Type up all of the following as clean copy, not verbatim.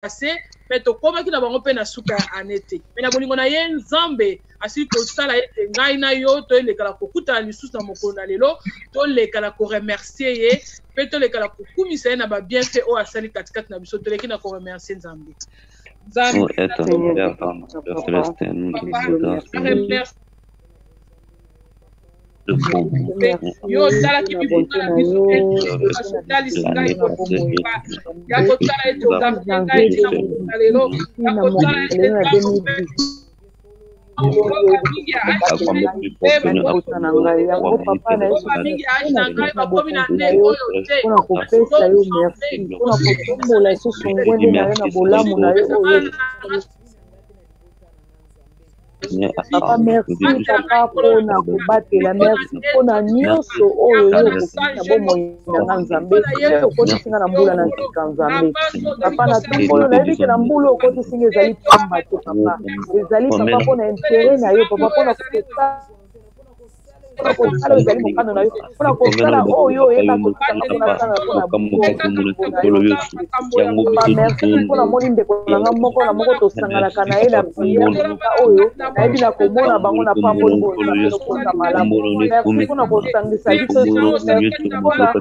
passé mais to koma ki na bango pe na suka anete mais na bolingo na ye nzambe asi ko sala ete ngai na yo to lekala kokuta lisusu na mokolo na lelo to lekala ko remercier ye pe to lekala kokumisa ye na ba bienfait o asali katikati na biso to leki na ko remercier nzambe yo tala ki bibuka na biso tali singai ko ya ko tala ete ozambe ngai na lelo ya ko tala ete Papa, merci, papa, pour na kubatela, merci, pour na nyonso, oyo, yo, na nzambe, okoti singa na mbula na nzambe. Papa, na tumbolo, na yebi ke na mbula, okoti singa ezali pamba te, papa. Ezali, papa, pour na intérêt na yo, papa, pour na kutesa, ezali mokano na yo, pour na kotala, oyo, eba kotanga, pour na tanga, pour na papa, merci, pour na moni ndeko na nga moko na moko tosanganaka na ye na prière, oyo, nayebi na komona bango na pamboli boza malamu. Merci mpona kosangisa biso mpona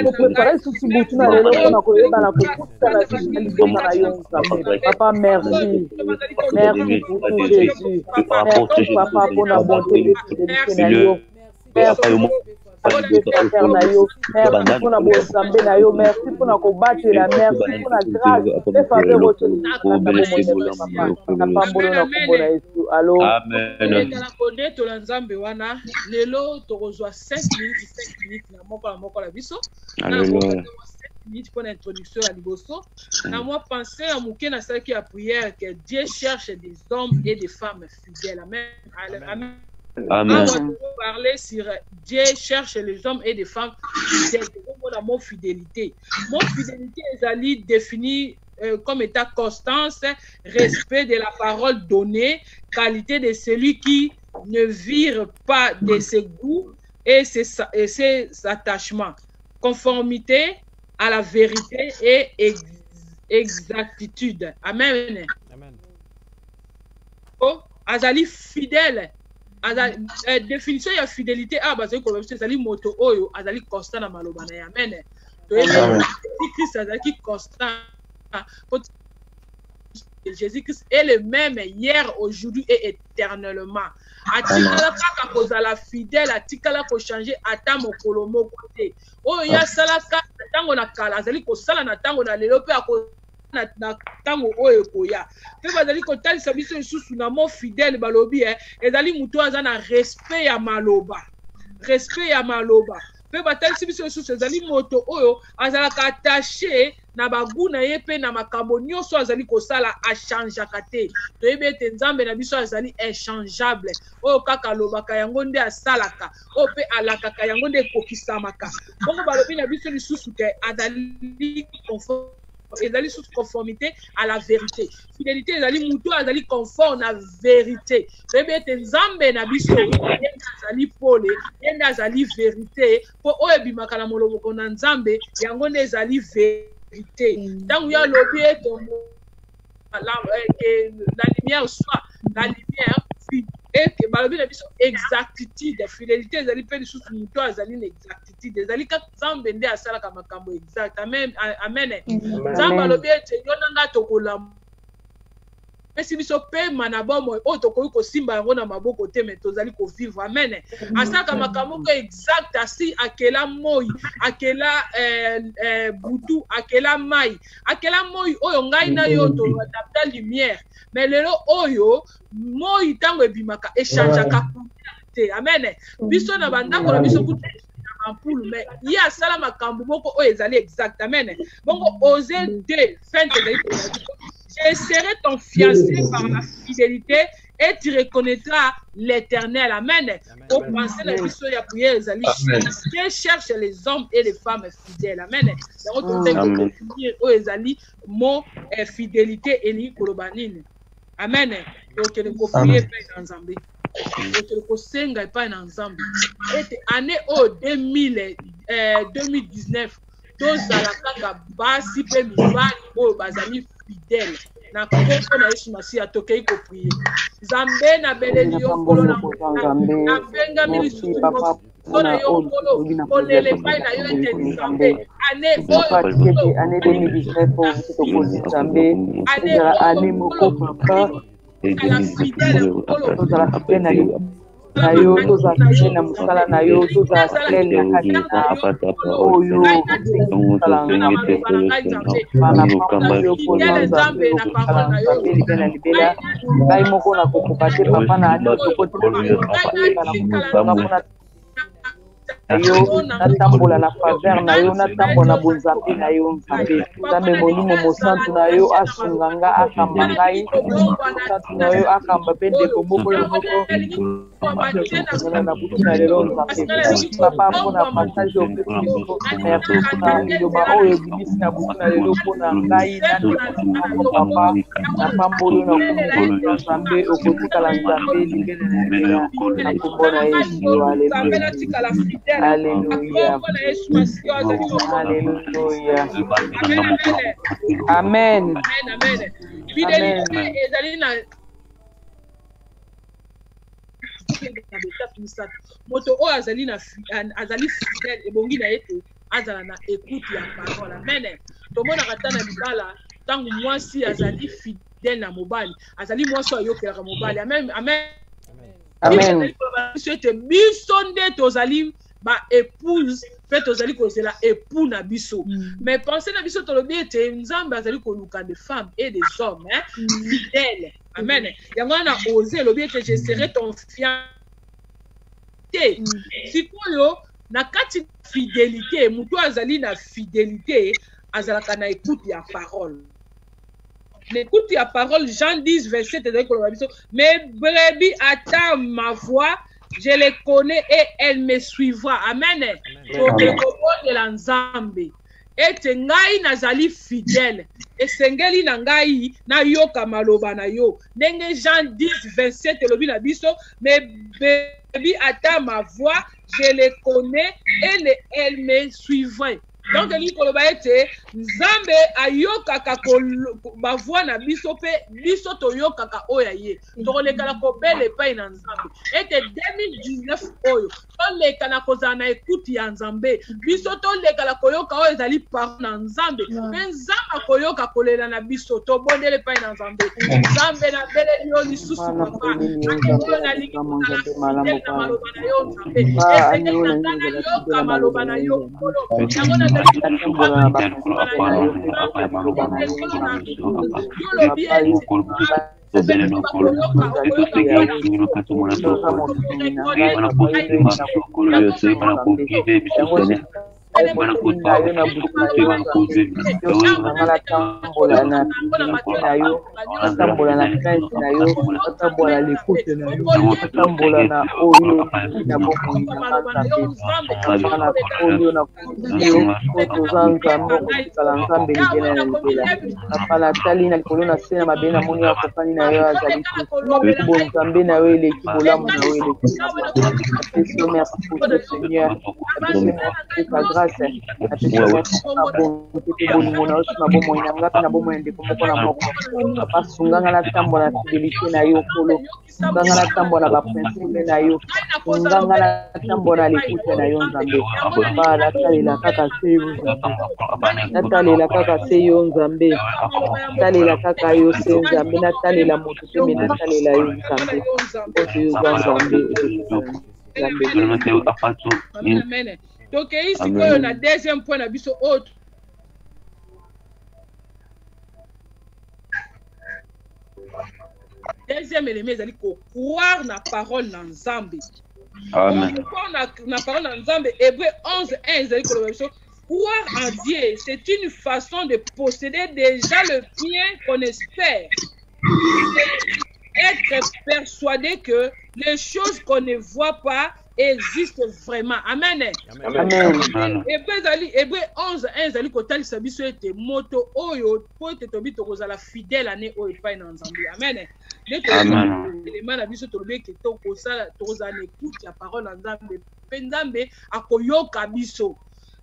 koprepare lisusu butu na lelo mpona koyeba na kokuta na biso na libota na yo nzambe. Papa, merci. Merci pour tout Jésus. Merci papa mpona bonté et fidélité na yo. Merci na yo. Merci mpona bozambe na yo. Merci mpona kobatela. Merci mpona grâce et faveur otoni na pambolo na kombo na Yesu. Allo. Amen. Na konde to la nzambe wana lelo tokozwa 5 minutes na moko la biso. Alléluia. Pour l'introduction à Liboso. Na moi penser à mouké na celle qui a prière que Dieu cherche des hommes et des femmes fidèles. Amen. Amen. Amen. On va parler sur Dieu cherche les hommes et des femmes fidèles. Mon fidélité. Mon fidélité est définie comme état constance, respect de la parole donnée, qualité de celui qui ne vire pas de ses goûts et ses attachements, conformité à la vérité et exactitude. Amen. Amen. Oh, azali fidèle. Définition de fidélité, azali moto oyo, azali constant na maloba na amen. Jésus-Christ azali constant. Jésus-Christ est le même hier, aujourd'hui et éternellement. Atikala kaka kozala fidèle, atikala ko changer ata mokolo moko te. Oyo ya sala ka tango na kala azali ko sala na tango na lelo pe ako na tango oyo koya. Pe bazali ko talisa biso lisusu na mo fidèle balobi ezali muto aza na respect ya maloba. Respect ya maloba. Pe batalisi biso lisusu ezali moto oyo azala ka attaché na baguna ye pe na makambo nyonso azali kosala achangeaka te. Toyebi ete nzambe na biso azali inchangeable. Oyo kaka alobaka yango nde asalaka. Oyo pe alakaka yango nde ekokisamaka. Bongo balobi na biso lisusu ke azali sous conformité à la vérité. Fidélité ezali muto azali conforme na vérité. Toyebi ete nzambe na biso ye azali pole, ye azali vérité. Po oyo ebimaka na moloboko na nzambe yango nde ezali vérité. Tant il y a lobby la lumière soit la lumière et que balobi na biso exactitude fidélité ezali pe lisusu muto azali na exactitude ezali ka nzambe nde asalaka makambo exact. Amen. Amen. Nzambe alobi ete yo nanga tokola pesi biso pe manabomo o tokoki kosimba yango na maboko te me tozali ko vivre. Amen. Asalaka makambo ko exact asi akela moi akela butu akela mai akela moi oyo ngai na yo to adapta lumière mais lelo oyo moi tango ebimaka echangeaka te. Amen. Biso na bandako na biso kutu ampoule mais il y a sala makambo moko oyo ezali exact. Amen. Bongo oser de fin de je serai ton fiancé par la fidélité et tu reconnaîtras l'Éternel. Amen. Pour penser la mission de la prière, Dieu cherche les hommes et les femmes fidèles. Amen. Mon fidélité et ni kolobanine. Amen. Donc le prier pas ensemble. Donc le senga pas ensemble. Et année 2019 tous à la kaka basi pe mibali o bazali fidèle na koko na Yesu Masiya tokei ko prier Nzambe na beleli yo kolo na benga milisusu Sona yo kolo kolele pai na yo ete Nzambe ane oyo année 2019 pour Nzambe année moko papa la fidèle kolo na yo toza fidèle na mosala na yo toza fidèle na katika oyo bana pamba yo koza Nzambe okosala Nzambe libela libela ngai moko na kokoka te papa na ane otokote yo natambola na faveur na yo natambola na bonzambe na yo Nzambe Nzambe molimo mosantu na yo asunganga akamba ngai mosantu na yo akamba pe ndeko moko yo moko na butu na lelo Nzambe papa mpona partage opesi biso merci mpona liloba oyo ebimisi na butu na lelo mpona ngai na ndeko papa na pambolo na kombo Nzambe okotikala Nzambe libele na libela na kombo na Yesu Alléluia. Alléluia. Alléluia. Amen. Amen. Fidélité ezali na moto oyo azali fidèle ebongi na ete azala na écoute ya parole. Amen. Tomonaka ta na libala ntango mwasi azali fidèle na mobali azali mwasi oyo ayokelaka mobali. Amen. Amen. Amen. Biso nde tozali ba épouse fait tozali kozela époux na biso. Mais pensez na biso tolobi ete Nzambe azali koluka des femmes et des hommes fidèles. Amen. Yango na osé lobi ete je serai ton fiancé. Sikoyo na kati fidélité mutu azali na fidélité azalaka na écoute ya parole. L'écoute ya parole Jean 10 verset ezali koloba biso mes brebis attendent ma voix. Je les connais et elles me suivra. Amen. De la Nzambe. Ete ngai nazali fidèle. Esengeli na ngai na yoka maloba na yo. Ndenge Jean 10 27 elobi na biso, mes brebis attendent ma voix, je les connais et elles me suivraient. Donc eli koloba ete Nzambe ayokaka ba voix na biso pe biso toyokaka oya ye tolekala ko bele epai na Nzambe ete 2019 oyo tolekana kozala na écoute ya Nzambe biso tolekala koyoka oyo ezali parole na Nzambe pe Nzambe koyoka kolela na biso tobondele epai na Nzambe Nzambe na bele yo lisusu papa na lingi na maloba na yo Nzambe esengeli na ngana yoka maloba na yo yango na donc ici on a deuxième point na biso autre deuxième élément ezali ko croire na parole na Nzambe. Amen. Na parole na Nzambe Hébreu 11:1 ezali ko loba biso croire en Dieu c'est une façon de posséder déjà le bien qu'on espère. Être persuadé que les choses qu'on ne voit pas existent vraiment. Amen. Amen. Hébreu 11:1 ezali kotalisa biso ete moto oyo po ete tobi tokozala fidèle ane oyo epai na Nzambe. Amen. Élément na biso tolobi ke tokosala tokozala na écoute ya parole na Nzambe pe Nzambe akoyoka biso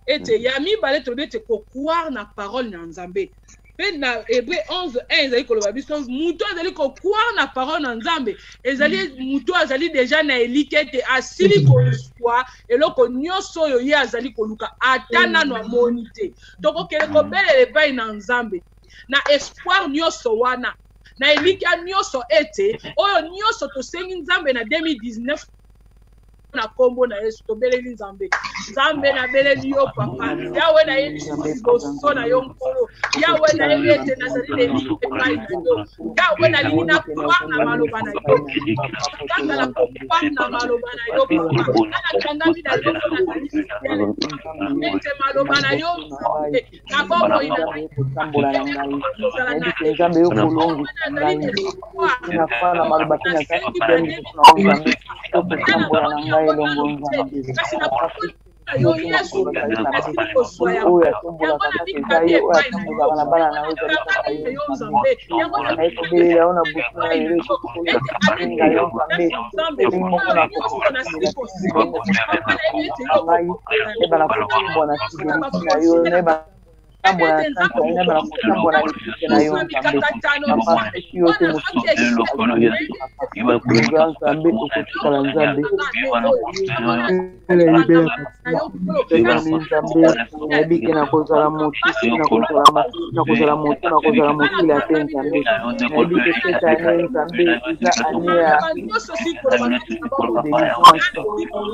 ete ya mibale tolobi ete ko croire na parole na Nzambe. pe na Hébreu 11:1 ezali koloba biso muto azali ko croire na parole na Nzambe ezali muto azali déjà na elikete asili ko soit eloko nyonso oyo ye azali koluka ata nano amoni te tokokele kobelele epai na Nzambe na espoir nyonso wana na elika nyonso ete oyo nyonso tosengi Nzambe na 2019 na kombo na Yesu tobeleli Nzambe na beleli yo papa yawe na yesu boso na yo nkolo yawe na yete na zali leli epai na yo yawe na lini na croire na maloba na yo kanga la comprendre na maloba na yo papa na kangami na yo na zali fidèle ete maloba na yo na bongo ina kutambola na ngai Nzambe yo kulongi ngai na fana maloba tena sana kideni na Nzambe yo kutambola na ngai longo Nzambe yo Yesu oyo atombola kaka yo oyo atombola na bana na oyo yo Nzambe na ikobelela ona buku na yo kulinga yo Nzambe moko na eba na kutambola na kideni na yo neba tambona tanto ina bana kutambona na yo Nzambe papa yo te musi iba kulinga Nzambe ukutika na Nzambe Nzambe na kozala motu na kozala motu la te Nzambe nabike seta ane Nzambe iza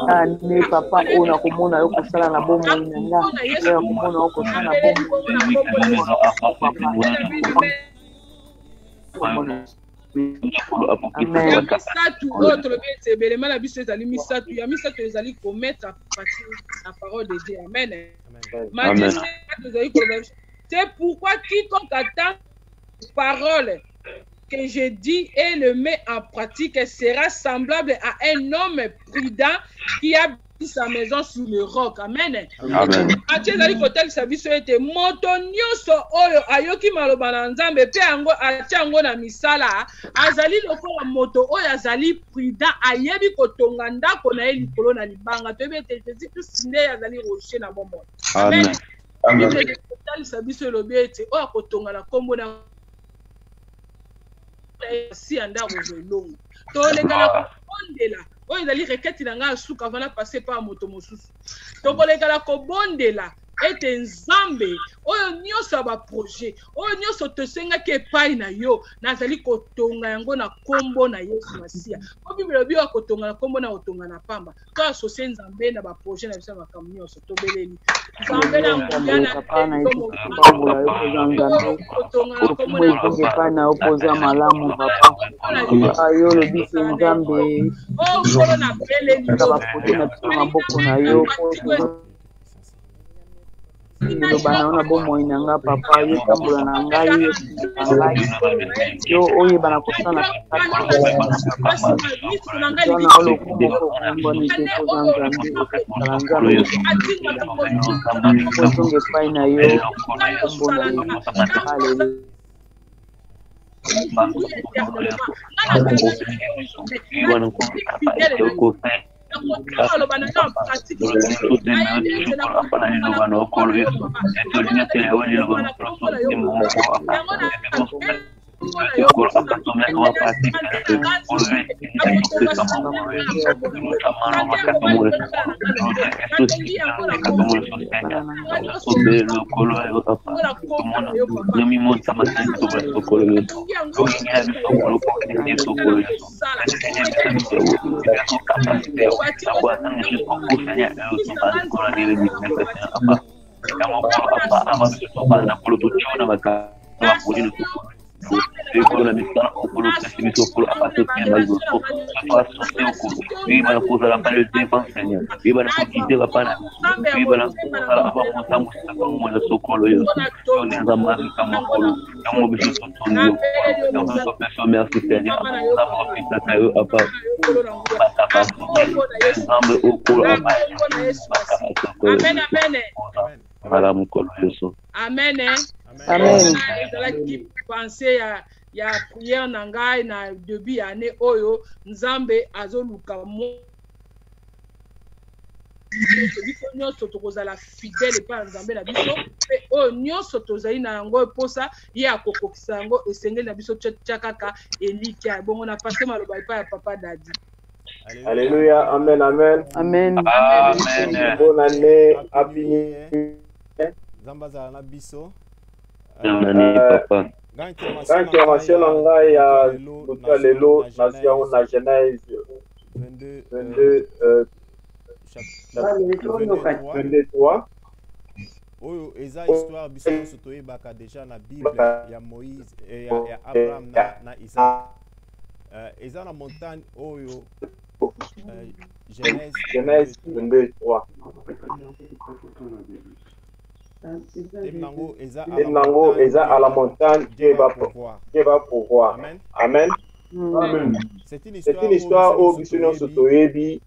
ane papa oyo na komona yo kosala na bomo inanga yo komona yo kosala na bomo misatu oyo tolobi ete ebelema na biso ezali misatu ya misatu ezali komettre partie la parole de Dieu amen c'est pourquoi quiconque attend parole que je dis et le met en pratique sera semblable à un homme prudent qui a sa maison sur le roc. Amen. Amen. Zali kotel sabiso ete moto nyonso oyo ayoki maloba na Nzambe pe ango atango na misala azali lokola moto oyo azali prudent ayebi kotonga ndako na ye likolo na libanga to bete Jésus nde azali rocher na bombo. Amen. Amen. Kotel sabiso lobi ete oyo kotonga na kombo na si anda rozolongo. To lekala kondela oyo ezali requête na nga suka vana passer par moto mosusu tokolekala kobondela ete Nzambe oyo nyonso ba projet oyo nyonso tosengaki epai na yo nazali kotonga yango na kombo na Yesu Masia ko Bible bi wa kotonga na kombo na otonga na pamba to asocie Nzambe na ba projet na biso makambo nyonso tobeleli Nzambe na ngana pana ikobola yo kotonga na kombo na na opoza malamu papa ayo le bisi Nzambe oh na beleli ba projet na biso maboko na yo bana ona bomo inanga papa yo tambola na ngai yo oye bana kosana na olo kumoko mboni te kozanga Nzambe kozonge pai na yo mbona penser ya prière na ngai na début année oyo Nzambe azoluka mo biso nyonso tokozala fidèle epai ya Nzambe na biso mpe oyo nyonso tozali na yango eposa ye akokokisa yango esengeli na biso tia kaka elikya bongo na pase maloba epai ya papa Dadi. Alléluia, amen, amen. Amen. Amen. Bonne année, happy. Zambaza na biso. Papa. Quand tu as mentionné l'anglais, il y a lelo, nation, la Genèse 22, 23. Oyo eza histoire biso nyonso toyebaka déjà na Bible ya Moïse et ya Abraham na Isaac. Eza na montagne oyo Genèse 22, 3. Nango eza à la montagne, Dieu va pouvoir. Amen. C'est une histoire où biso nyonso toyebi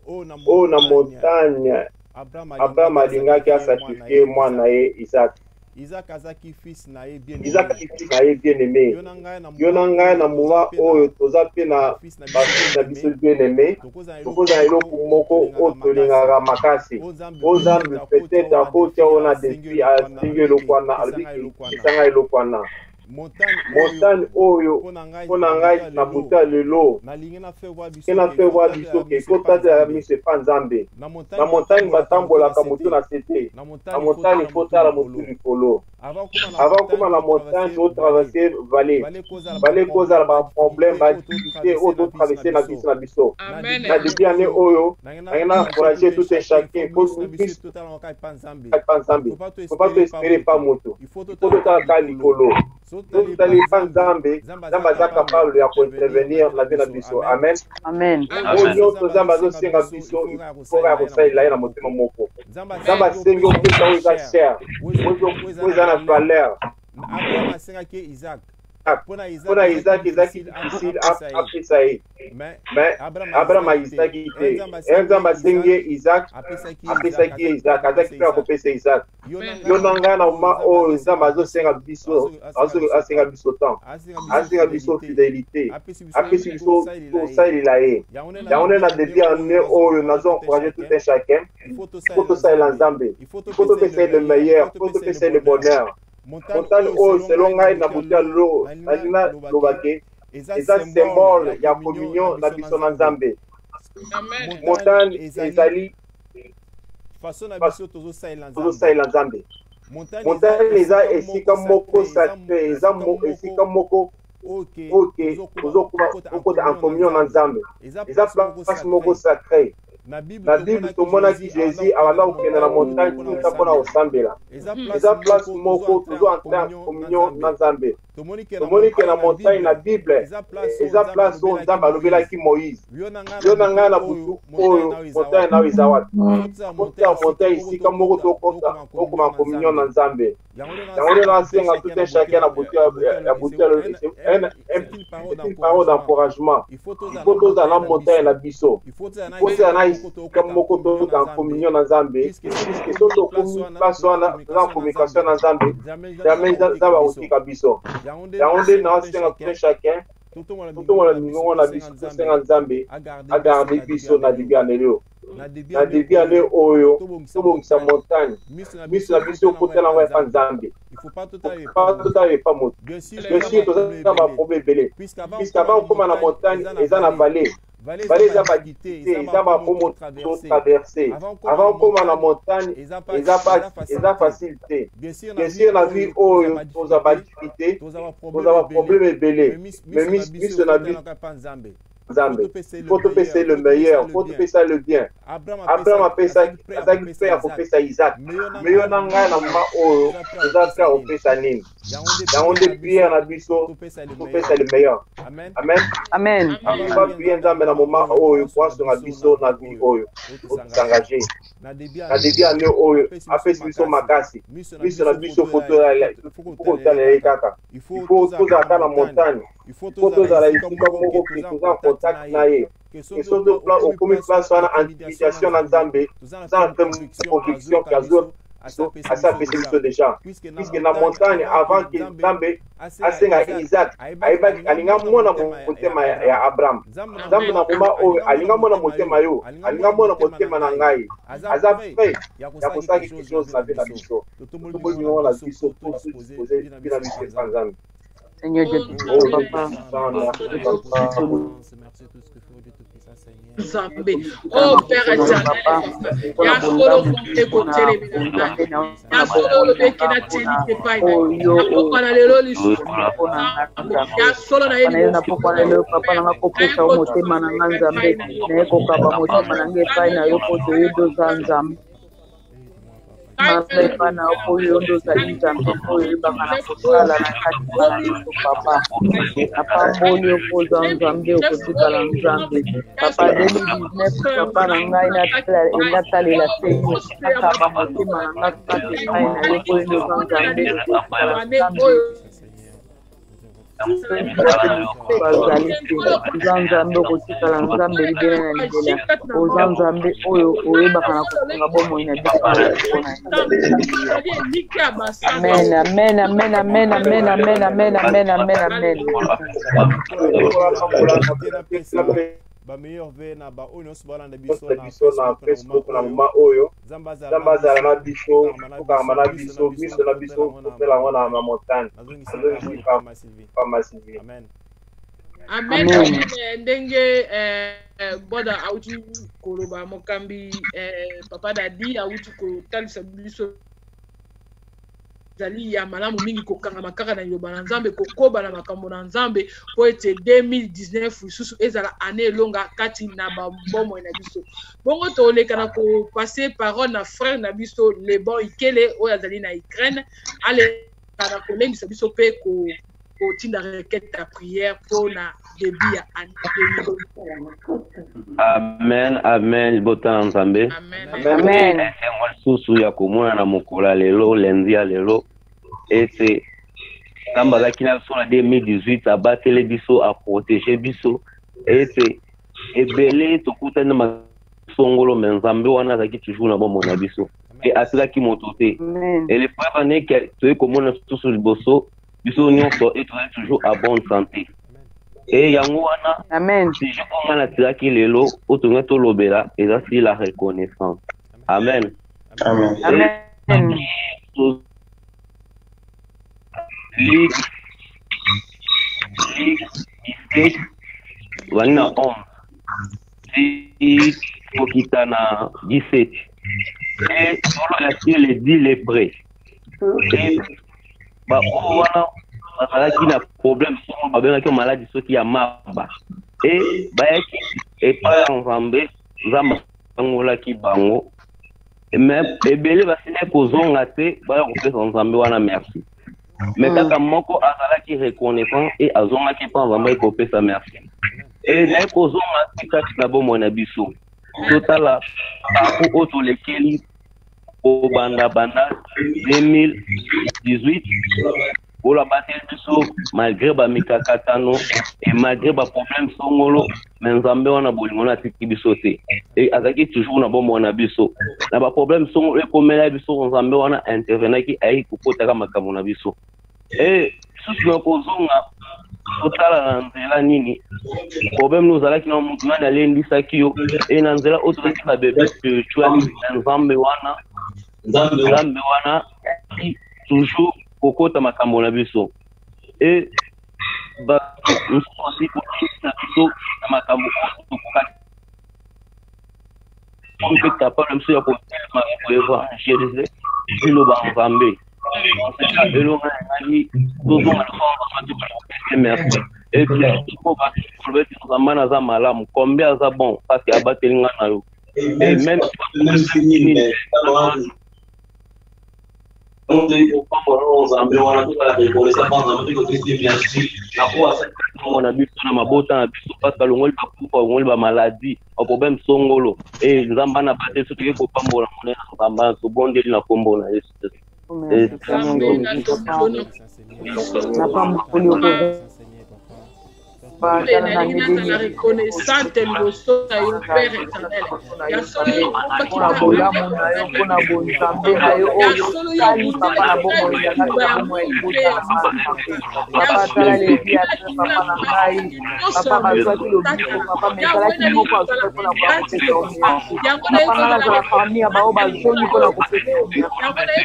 o na montagne Abraham alingaki asakrifie mwana ye Isaac. Isaac azaki fils na ye bien aimé. Yo na ngai na mois oyo toza pe na bafils na biso bien aimé. Tokozala eloko moko oyo tolingaka makasi. O Nzambe peut-être akotia ona defi asingi eloko wana alobiki esanga eloko wana. Montagne oyo mpona ngai na buta lelo kena fe voir biso ke kotata miso epa Nzambe. Na montagne batambolaka motu na sete. Na montagne ekotala motu likolo. Avant kuma na montagne totraverse vallée kozala baproblème badifficulté oyo totraverse na biso na biso. Na depuis année oyo nangena encourager tout un chacun po Kristo epa Nzambe. Faut pas te espérer pas moto. Faut totala ka likolo. Tout allez pas Nzambe, Nzambe aza capable de intervenir na vie na biso. Amen. Amen. Oyo tozamba zosenga biso pour ya kosalela ye na motema moko. Nzambe asengi opesa oyo eza cher. Oyo eza na valeur. Abraham asengaki Isaac. Pona Isaac difficile apesa ye. Mais Abraham aisaki te. Nzambe asengi Isaac apesaki ye Isaac. Azaki mpe akopesa Isaac. Yo na ngai na moma oyo Nzambe azosenga biso asenga biso temps. Asenga biso fidélité. Apesi biso tosalela ye. Yango nde na début ya année oyo nazo encourager tout un chacun. Faut tosalela Nzambe. Faut topesa le meilleur. Faut topesa le bonheur. Montagne oyo selon ngai na buta lo alina lobake eza symbole ya communion na biso na Nzambe. Montagne ezali façon na biso tozosalela Nzambe. Montagne eza esika moko sacré, eza esika moko oke tozokota en communion na Nzambe. Eza place moko sacré. Na Bible tomonaki Jésus abanda kokende na montagne tuta mpona kosambela. Eza place moko tozo entrer en communion na Nzambe. Tomoni ke na montagne na Bible eza place oyo Nzambe alobelaki Moïse. Yo na ngai na butu oyo montagne nayo eza wapi? Kota montagne esika moko tokoma communion na Nzambe. Yango nde nasenga tout un chacun na butu une parole d'encouragement. Il faut tozala na montagne na biso. Il faut tozala na esika moko toza en communion na Nzambe. Puisque so tokomi place wana toza en communication na Nzambe, jamais Nzambe akotika biso. Yango nde nasenga tout un chacun totongola mingongo na biso tosenga Nzambe agarde biso na début année oyo. Na début année oyo tobongisa montagne miso na biso okotela yango epa Nzambe. Totala epa moto. Bien sûr toza baproblème ebele puisque avant okoma na montagne eza na vallée. Vallée eza badité eza bapomo totraverse. Avant okoma na montagne eza facilité. Bien sûr na vie oyo toza badifficulté toza baproblème ebele mais miso na biso Nzambe. Faut te passer le meilleur, faut te passer le bien. Abraham apesaki mpe akopesa Isaac. Mais yo na ngai na moma oyo eza mpe akopesa nini? Yango nde prière na biso topesa le meilleur. Amen. Fa prière Nzambe na moma oyo po asonga biso na vie oyo osangaje. Na début année oyo apesi biso makasi. Biso na biso kotala ye kaka. Il faut tozala na montagne. Il faut tozala esika moko ke toza contact na ye. Que soto plan okomi place wana anticipation na Nzambe, za conviction kazo asa pese biso déjà puisque na montagne avant que Nzambe asenga Isaac ayebaki alinga mona motema ya Abraham Nzambe na moma oyo alinga mona motema yo alinga mona motema na ngai aza prêt ya kosala quelque chose na vie na biso tobolingo na biso pour se disposer bila biso pa Nzambe. Seigneur Dieu, Nzambe, oh Père éternel, ya solo kumte kotele mina, ya solo beke na teni tepai na, pokana lelo lisu, ya solo na yeli na pokana lelo papa na kopesa motema na Nzambe, na ekokaba motema na ngepai na yo poto yedo za Nzambe. Mama na oyo ndo zali Nzambe oyo bangana kosala na kati na biso papa papa mboni opoza Nzambe okotikala Nzambe papa 2019 papa na ngai natalela senyo akaba motema na ngai kati ngai na yo oyo ndo za Nzambe okotikala Nzambe Nzambe okotikala Nzambe libela na libela oza Nzambe oyo oyebaka na kofunga bomoi na biso amen amen amen amen amen amen amen amen amen amen ba meilleur ve na ba oyo nyonso balanda biso na Facebook na moma oyo Nzambe azala na biso kokanga na biso miso na biso kopela yango na montagne Pama Sylvie. Amen. Ndenge boda auti koloba mokambi papa dadi auti ko talisa biso zali ya malamu mingi kokanga makaka na yoba na Nzambe kokoba na makambo na Nzambe po ete 2019 susu ezala année longa kati na bombo na biso bongo to leka na ko passer parole na frère na biso le bon ikele oyo azali na Ukraine ale kana ko lengisa biso pe ko tinda requête ta prière pour na début ya année. Amen amen botana Nzambe amen susu ya komona na mokola lelo lendi ya lelo ete Nzambe azalaki na biso na 2018 abatele biso a protéger biso ete ebele tokutani na masongolo me Nzambe wana azalaki toujours na bombo na biso e asilaki moto te et le frère ane ke toye komona susu liboso biso nyonso et toujours à bonne santé et yango wana amen si je komana tiraki lelo otonga tolobela ezasi la reconnaissance amen amen amen Ligue wana 11 si kokita na 17 et solo ya les 10 les prêts et ba wana bazalaki na problème soki babengaki maladi soki ya maba e bayaki epai ya Nzambe Nzambe angolaki bango mais ebele basili kozonga te baya kopesa Nzambe wana merci mais kaka moko azalaki reconnaissant et azongaki mpa Nzambe ekopesa merci e naye kozonga te kati na bomoi na biso totala baku oyo tolekeli obanda 2018 ola bateli biso malgré bamikakatano et malgré baproblème songolo mais Nzambe wana bolingo na atiki biso te et azalaki toujours na bomoi na biso na baproblème songolo ekomela biso Nzambe wana intervenaki ayi kokotaka makambo na biso et susu na kozonga totala na nzela nini problème ozalaki na mutu nani alendisaki yo et na nzela oyo tozalaki na bebe spirituel Nzambe wana toujours kokota makambo na biso et ba nsosi kokita biso na makambo kokaka on peut taper le monsieur pour évangéliser le Nzambe et le mari toujours na merci et puis il faut pas trouver Nzambe za malamu combien za bon parce que abatelinga na yo et même on a biso na mabota na biso parce que longoli bakufa longoli ba maladie au problème songolo et Nzamba na bate soki ke kopambola monena Nzamba so bondeli na kombo na Yesu la reconnaissante liboso na yo Père éternel ya solo yo mpona bolamu na yo mpona bonzambe na yo oyo sali papa na bomoi ya ngai na bomoi papa tala levi ya papa na ngai papa bazwaki lobiko papa mesalaki moko azwaki mpona kopesa papa nga nazala famille ya bao bazongi mpona kopesa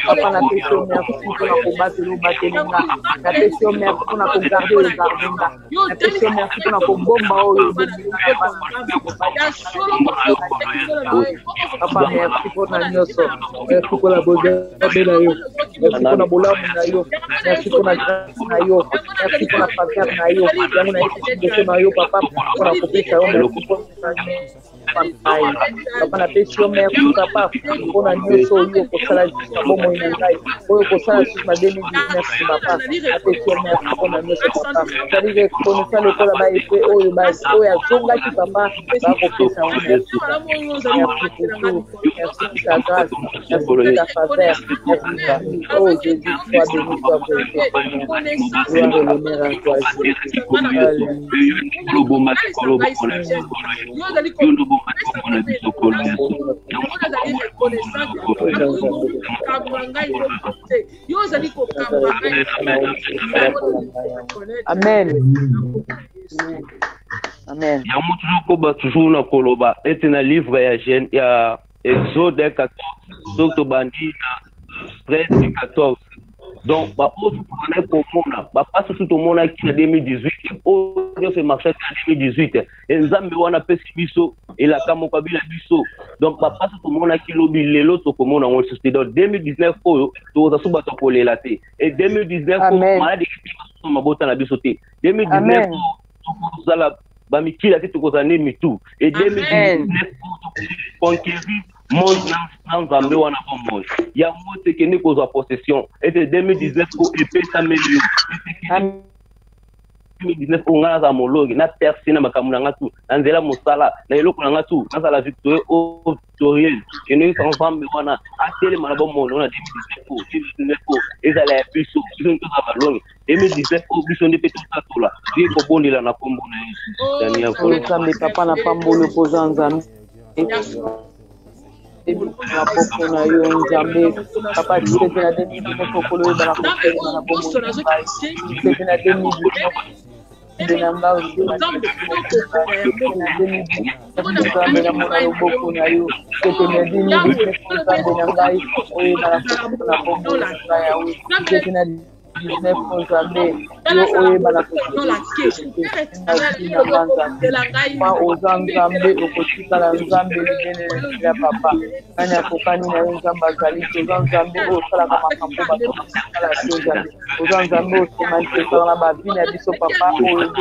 papa napesi yo merci mpona kobatela obatelinga napesi yo merci mpona kogarde ogardenga napesi yo merci mpona kobomba oyo papa merci mpona nyonso merci mpona bonzambe na yo merci mpona bolamu na yo merci mpona grâce na yo merci mpona faveur na yo yango na yesu na yo papa mpona kopesa yo merci mpona papa napesi yo merci papa mpona nyonso oyo okosala na bomoi na ngai oyo okosala susu na 2019 papa napesi yo merci mpona nyonso papa zali rekonnaissa lokola baepe oyo azongaki papa bakopesa yo merci pour ta grâce merci pour ta faveur merci oh Jésus sois béni sois glorifié gloire et l'honneur à toi Amen. Amen. Il y a toujours na koloba et na livre ya Exode 14 surtout bandi na 13 14. Donc ba poste pour komona ba passe tout le monde qui en 2018 au fait marché en 2018 et nzambe wana pesi biso et la kamoka bila biso donc ba passe tout le monde qui lobi lelo to komona on société dans 2019 oyo to za suba to kolela te et 2019 malade qui passe mabota na biso te 2019 to zala ba mikila te to kozane mitu et 2019 conquérir monde dans Zambé wana bon il y a moté que ne cause possession et de 2019 pour épée s'améliorer 2019 on a za mologi na persina makamuna ngatu nzela musala na eloko ngatu na la victoire au toriel que nous ensemble wana atele malabo mono na 2019 pour ezala ya biso ils ont avalongi 2019 au biso ndi peto tatola die ko bondela na kombo na Yesu tania ko sambe papa na pambolo kozanza na poko na yo nzambe papa tete na 2019 kokolo yo bana kokela na bombo tete na 2019 denanga nzambe na 2019 na mona loboko na yo tete na 2019 nzambe na ngai oyo bana kokela na bombo na ya yo tete na 19 nzambe yo oyo bana kokela ma oza nzambe okotikala nzambe libene ya papa nani akokani na yo nzambe azali oza nzambe oyo osalaka makambo bato basala te nzambe oza nzambe osemanifestaka na bavine ya biso papa oyo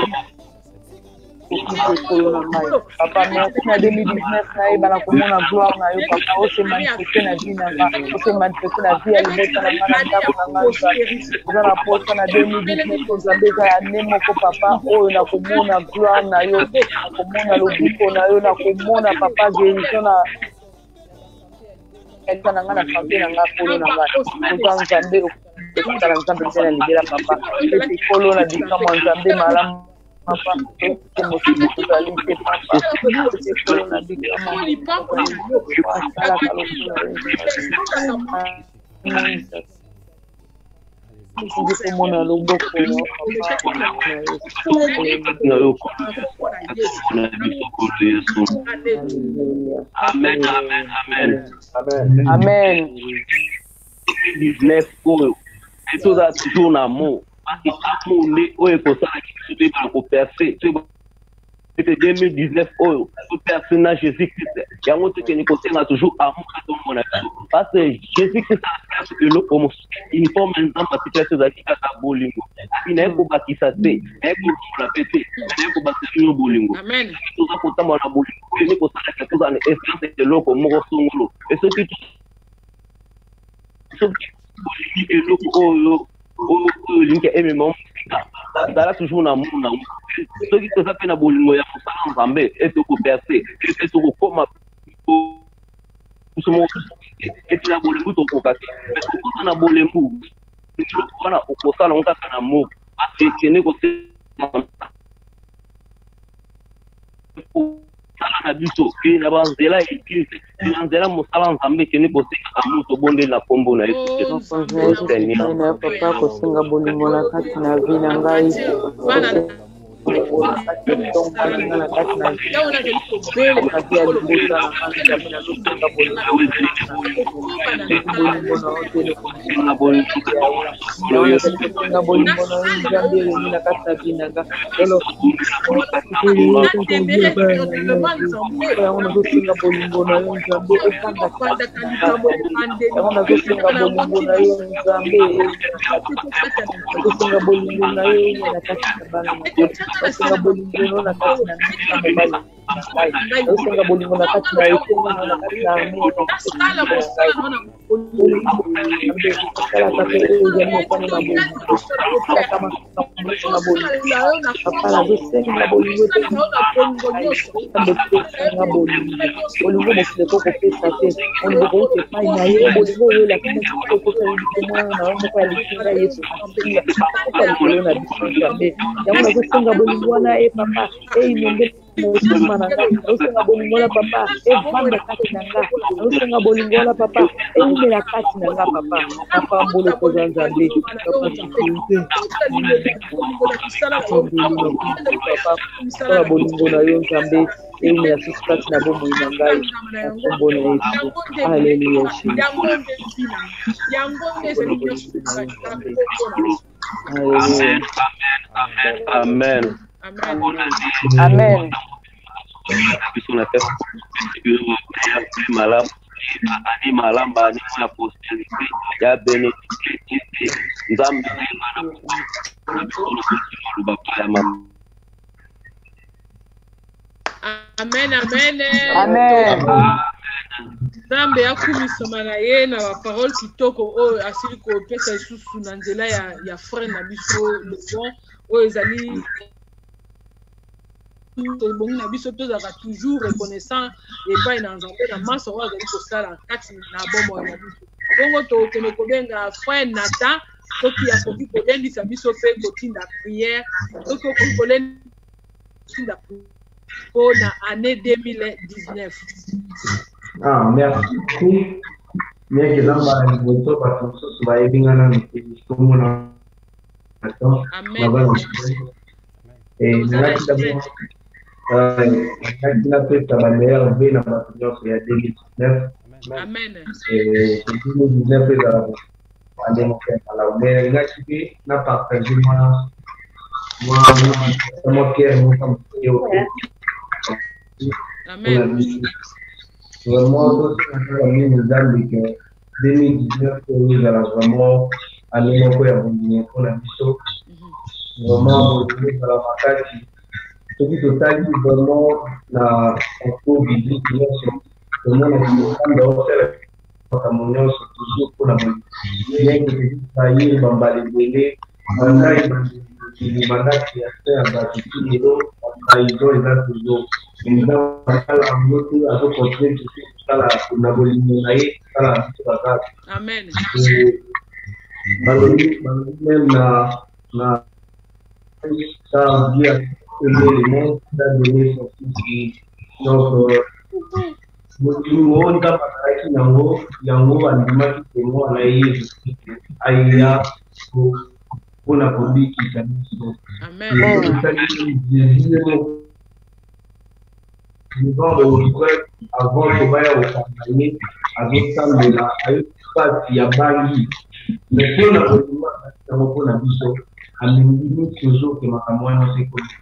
okolo na mai papa merci na 2019 na ye bana komona gloire na yo papa osemanifeste na vie na nga osemanifeste na vie ya libota na nga na ndako na nga oza na posa na 2019 nzambe eza ya ne moko papa oyo na komona gloire na yo na komona lobiko na yo na komona papa guérison na eza na nga na famille na nga kolo na nga oza nzambe okutala nzambe eza na libela papa ete kolo na bikamo ya nzambe malamu papa como si tozali te papa kolo na bikamo komona loboko amen amen amen amen 19 oyo etoza toujours na mo parce que amonde oyo ekosala kiso te bana koperce c'était 2019 oyo koperce na Jésus Christ yango teke ni kosenga toujours amour atomona biso parce que Jésus Christ a fait eloko uniforme nzambe situation ezalaki kaka bolingo api naye kobakisa te naye kolomola pe te naye kobakisa bino bolingo toza kotambola na bolingo oyo ni kosalaka tozana espérance eloko moko songolo e soki eloko oyo olingi emema zala toujours na mona soki toza mpe na bolingo ya kosala nzambe etokoperce etokokoma eti na bolingo tokoka te tokoza na bolembu wana okosala ngo kaka na moko ase ekende kosema na biso ke na banzela église na nzela mosala nzambe ke ne koseka moto bonde na kombo na Yesu papa kosenga bolingo na kati na vie na ngai Osenga bolingo na kati na mobali. Osenga bolingo na kati na ekoma na kati na Bolingwana e papa e inonde Osenga bolingola papa e vanda kati nanga osenga bolingola papa e umela kati nanga papa papa mbolo kozanzambe papa papa bolingola yo nzambe e umela kati na bombo ngai mbona Yesu haleluya Amen. Amen. Nzambe yakumisama na ye na parole kitoko oyo asili kopesa lisusu na nzela ya frère na biso le bon oyo ezali bongi na biso tozalaka toujours reconnaissant epai na nzambe na maso oyo azali kosala kati na bomoi na biso bongo tokende kobenga frère Nathan soki akoki kolendisa biso mpe kotinda prière soki okoki kolendisa pour la année 2019. Ah, merci beaucoup. Bien que dans ma voiture, parce que ça va aider à nous comme on a. Amen. Et là, d'abord, la fête à la meilleure vie dans ma vie, c'est 2019. Amen. Et 2019 est à démontrer à la mais là, tu n'as pas partagé moi qui est mon camp. Amen. Vraiment, la mise d'âme que 2019, nous allons vraiment aller au coin pour la mission. Vraiment, nous allons la vacances. Ce qui total, vraiment, la Covid, vraiment, la mission, toujours pour la mission. Bien que ça y est, on va les donner. Il va faire un bâtiment, ils ont toujours. Então, aquela muito a do contexto aquela na bolinha aí aquela Amém. Bolinha na tá dia ele da doença que então muito onda para aqui não andima que não aí a kuna poliki kabisa. Amém. Nous avons le avant de voir au Tanzanie, avec ça, mais là, avec ça, il y a Bangui. Mais pour la Biso, à l'indimé toujours que ma camoine s'est connue.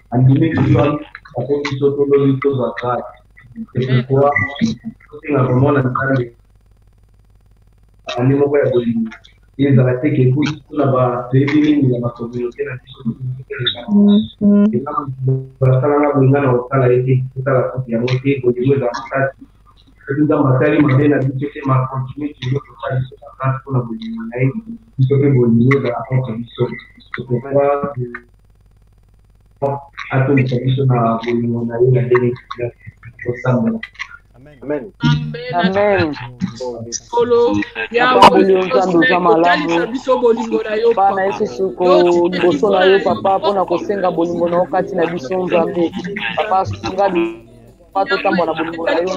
À l'indimé toujours, à cause de ce que l'on dit aux attaques. C'est pourquoi, c'est un moment dans le temps, à l'immobilier à Bolivie. Ils ont été écoutés là-bas, c'est fini, il y a ma communauté, la Biso. Et là, para sana kulingana na wakala yake kutala kwa ya wote kujiweza mtati ndio makali madena biche ma continue ndio kufanya sana kuna kujiweza na hivi ndio kujiweza hapo kabisa kwa hata mtabiso na kujiweza na ile ndani kwa sababu Amen. Amen. Polo ya Bana Yesu suko liboso na yo papa mpona kosenga bolingo na yo kati na biso nzambe papa sunga papa totambola bolingo na yo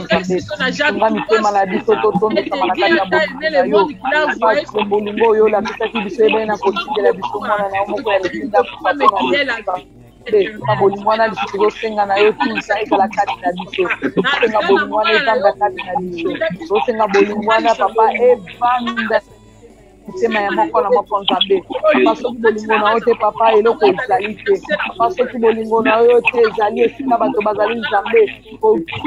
nzambe nga mitema na biso totondosama na kati ya bolingo na yo pasi bolingo oyo olakisaki biso ebele na kotindela biso mwana na yo moko ya lekinda ma bolingo wana lisusu tosenga na yo tisa ezala kati na biso tosenga bolingo wana evanda kati na biso tosenga bolingo wana papa evanda mitema ya moko na moko nzambe papa soki bolingo na yo te papa eloko ezali te papa soki bolingo na yo te ezali esika bato bazali nzambe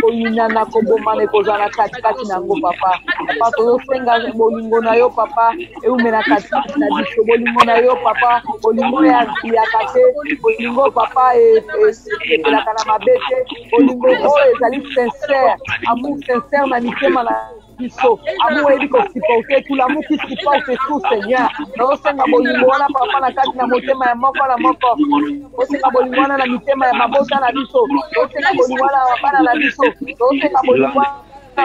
koyinana kobomana ekozala na katikati na yango papa papa tozosenga bolingo na yo papa eumela katikati na biso bolingo na yo papa bolingo yaka te bolingo papa epelaka na mabe te bolingo oyo ezali sincere amour sincere na mitema na biso amour ebi kosiporte tout l'amour qui supporte tout Seigneur naosenga bolingo wana papa na kati na motema ya moko na moko osenga bolingo wana na mitema ya mabota na biso osenga bolingo wana na bana na biso osenga bolingo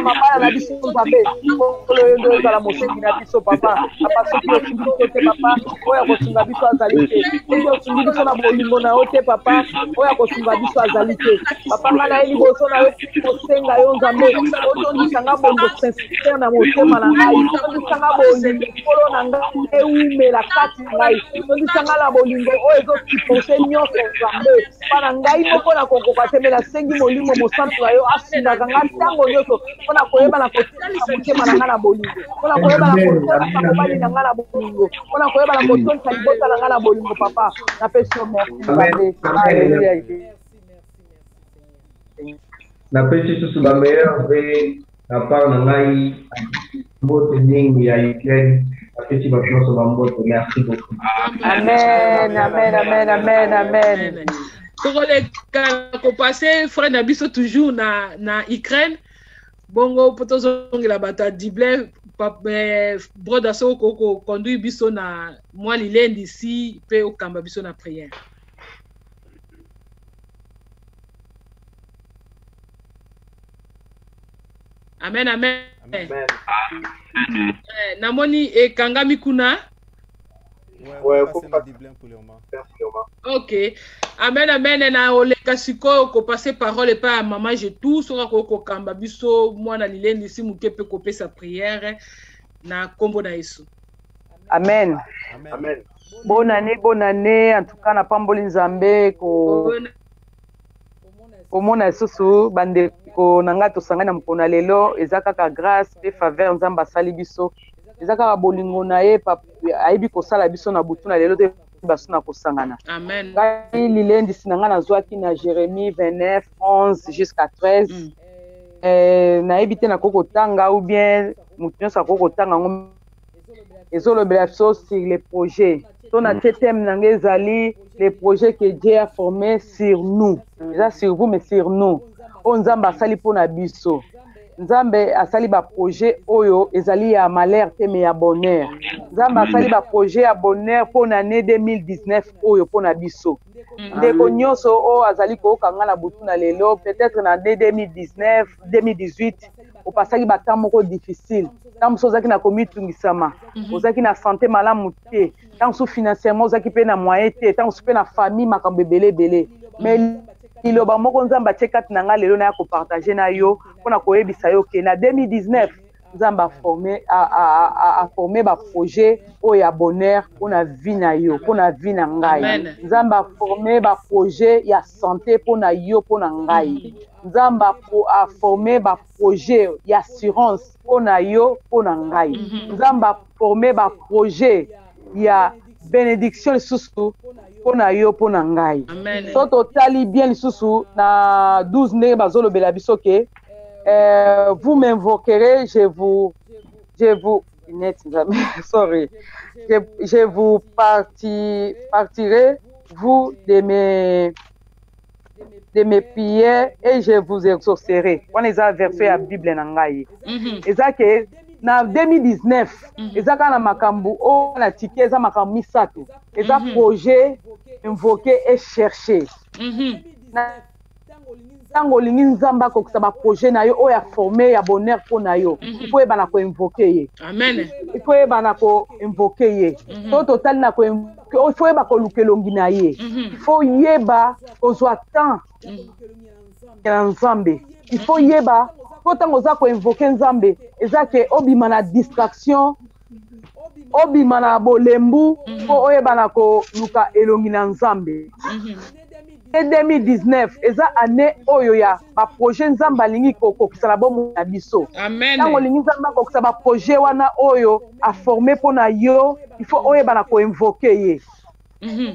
mabala na biso nzambe mokolo oyo nde ezala mosengi na biso papa papa soki osungi biso te papa oyo akosunga biso azali te soki osungi biso na bolingo na yo te papa oyo akosunga biso azali te papa nga na ye liboso na yo kosenga yo nzambe otondisanga bolingo sincere na motema na ngai otondisanga bolingo nkolo na ngai eumela kati na ngai otondisanga na bolingo oyo ezosiporte nyonso nzambe mpa na ngai moko na kokoka te me nasengi molimo mosantu na yo asungaka nga ntango nyonso mpona koyeba na kotika motema na nga na bolingo mpona koyeba na kotonisa mobali na nga na bolingo mpona koyeba na kotonisa libota na nga na bolingo papa napesi yo merci nzambe alleluya napesi susu bameilleur ve na part na ngai mbote mingi ya Ukraine napesi bato nyonso bambote merci beaucoup amen amen amen amen amen tokoleka kopase frère na biso toujours na Ukraine bongo potozongela bato ya Dible broda so ko conduire biso na mwa lilendi ici pe okamba biso na prière. Amen amen. Namoni ekangami kuna. Ouais, ok. Amen, amen. Na oleka siko ko passer parole pa maman je tout sera ko kamba biso mwana lilendi si mukepe ko pesa prière na kombo na Yesu. Amen. Amen. Bonne année en tout cas na pamboli nzambe ko komona susu bande ko nanga to sangana mkona lelo ezaka grâce pe faveur nzamba sali biso ezaka bolingo na ye aibi kosala biso na butu na lelo te baso na kosangana. Amen. Ngai lilendi sinanga na zwaki na Jérémie 29 11 jusqu'à 13 na ebite na koko tanga ou bien mutu sa koko tanga ngo ezolobela biso sur les projets ton thème nanga ezali les projets que Dieu a formés sur nous déjà sur vous mais sur nous on nzamba sali pona biso nzambe asali ba projet oyo ezali ya malheur te mais ya bonheur nzamba asali ba projet ya bonheur pour l'année 2019 oyo pona biso ndeko nyonso o azali ko kanga butu na lelo peut-être na 2019 2018 o pasaki ba temps moko difficile tant sozaki na komitungisama ozaki na santé malamu te tant sous financièrement ozaki pe na moyen te tant sous pe na famille makambo belé mais iloba moko nzamba tshekati na nga lelo na ko partager na yo pona koyebisa yo ke na 2019 nzamba a formé ba projet o ya bonheur pona vie na yo pona vie na ngai nzamba formé ba projet ya santé pona yo pona ngai nzamba a formé ba projet ya assurance pona yo pona ngai nzamba formé ba projet ya bénédiction lisusu pona yo pona ngai so totali bien lisusu na 12 ndenge bazolobela biso ke vous m'invoquerez je vous sorry je vous partirai vous de mes prières et je vous exaucerai on est à verset ya Bible na ngai eza ke na 2019 eza kana makambu o na tike eza makambu misato eza projet invoquer et chercher tango lingi nzamba ko kusaba projet na yo o ya former ya bonheur po na yo il faut eba na ko invoquer ye amen il faut eba na ko invoquer ye to total na ko il faut eba ko lukelongi na ye il faut yeba ozwa temps ya nzambe il faut yeba po tango za ko invoquer nzambe eza ke obima na distraction obima na bolembu po oyeba na ko luka elongi na nzambe 2019 eza année oyo ya ba projet nzambe alingi kokokisa na bomo na biso tango lingi nzambe akokisa ba projet wana oyo a former pona yo il faut oyeba na ko invoquer ye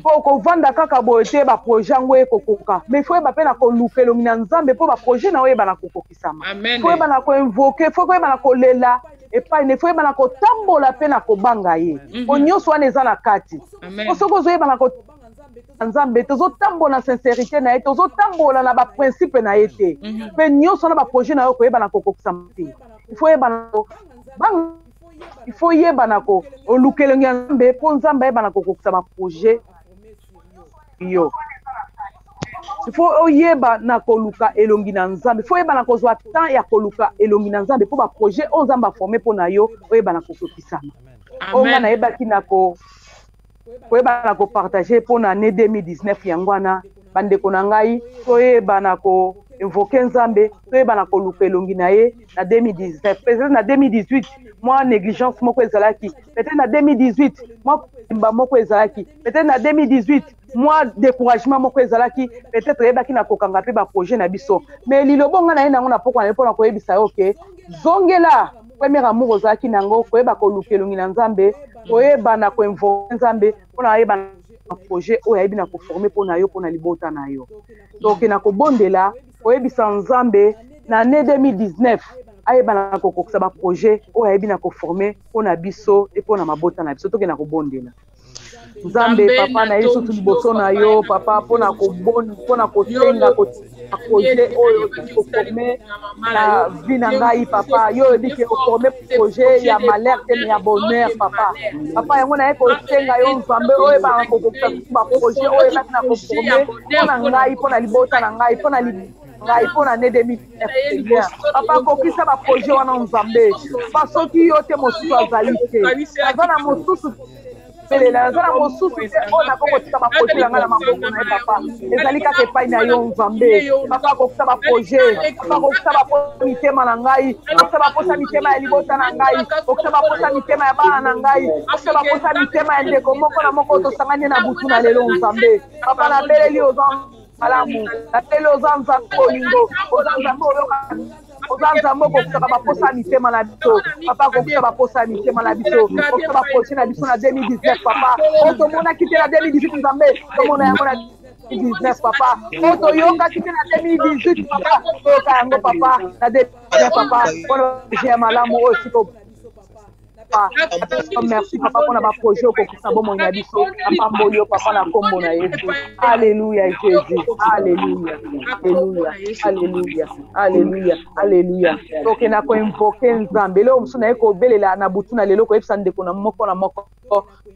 po kovanda kaka boye te ba projet yango ekokoka mais faut yeba pe na koluka elongi na nzambe po ba projet na oyeba na kokokisama faut yeba na ko invoquer faut yeba na kolela epai ne faut yeba na kotambola pe na kobanga ye po nyonso wana eza na kati po soki ozoyeba na nzambe tozotambola na sincérité na ye tozotambola na baprincipe na ye te mpe nyonso na baprojet na yo koyeba na kokokisama te il faut yeba na ko oluka elongi ya nzambe mpo nzambe ayeba na kokokisa baprojet yo il faut oyeba na koluka elongi na nzambe il faut oyeba na kozwa temps ya koluka elongi na nzambe mpo baprojet oyo nzambe aforme mpo na yo oyeba na kokokisama oyo nga nayebaki na koyeba na kopartage mpo na année 2019 yango wana bandeko na ngai toyeba na ko invoke nzambe toyeba na koluka elongi na ye na 2019 peut-être na 2018 mwa négligence moko ezalaki peut-être na 2018 mwa mba moko ezalaki peut-être na 2018 mwa découragement moko ezalaki peut-être yebaki na kokanga pe ba projet na biso mais lilobo nga na ye nango na poko na pona koyebisa yo ke zongela premier amour ozalaki nango koyeba koluka elongi na nzambe koyeba na koinvoke nzambe pona yeba na projet oyo ayebi na koforme pona yo pona libota na yo donc na kobondela koyebisa nzambe na année 2019 ayeba na kokokisa ba projet oyo ayebi na koforme pona biso et pona mabota na biso toke na kobondela nzambe papa na yesu tu liboso na yo papa pona kobonda pona kotenga projet oyo koforme na vie na ngai papa yo oyebi ke oforme projet ya malheur te mais ya bonheur papa papa yango na ye kotenga yo nzambe oyo ebaka kokokisa ba projet oyo ebaki na koforme pona ngai pona libota na ngai pona ngai pona ne demi papa kokisa ba projet wana nzambe basoki yo te mosusu azali te aza na mosusu naza na mosusu te oyo nakokotika baprojet na ngai na maboko na ye papa ezali kaka epai na yo nzambe papa kokisa baprojet papa kokisa baposa mitema na ngai kokisa baposa mitema ya libota na ngai kokisa baposa mitema ya bana na ngai kokisa baposa mitema ya ndeko moko na moko tosangani na butu na lelo nzambe papa nabeleli oza malamu nabeleli oza nzambe bolingo oza nzambe oyoka oza nzambe okokisaka baposa mitema na biso papa kokisa baposa mitema na biso kokisa baprojet na biso na 2019 papa oyo tomonaki te na 2018 nzambe tomona yango na 2019 papa oyo toyokaki te na 2018 papa toyoka yango papa na 2019 papa mpona projet ya malamu oyo sika merci papa pour la projet au Kokisabo mon yabiso apambolio papa na kombo na Yesu alléluia Jésus alléluia alléluia alléluia alléluia alléluia donc na ko invoquer nzambe lelo msuna eko belela na butu na lelo ko epsa ndeko na moko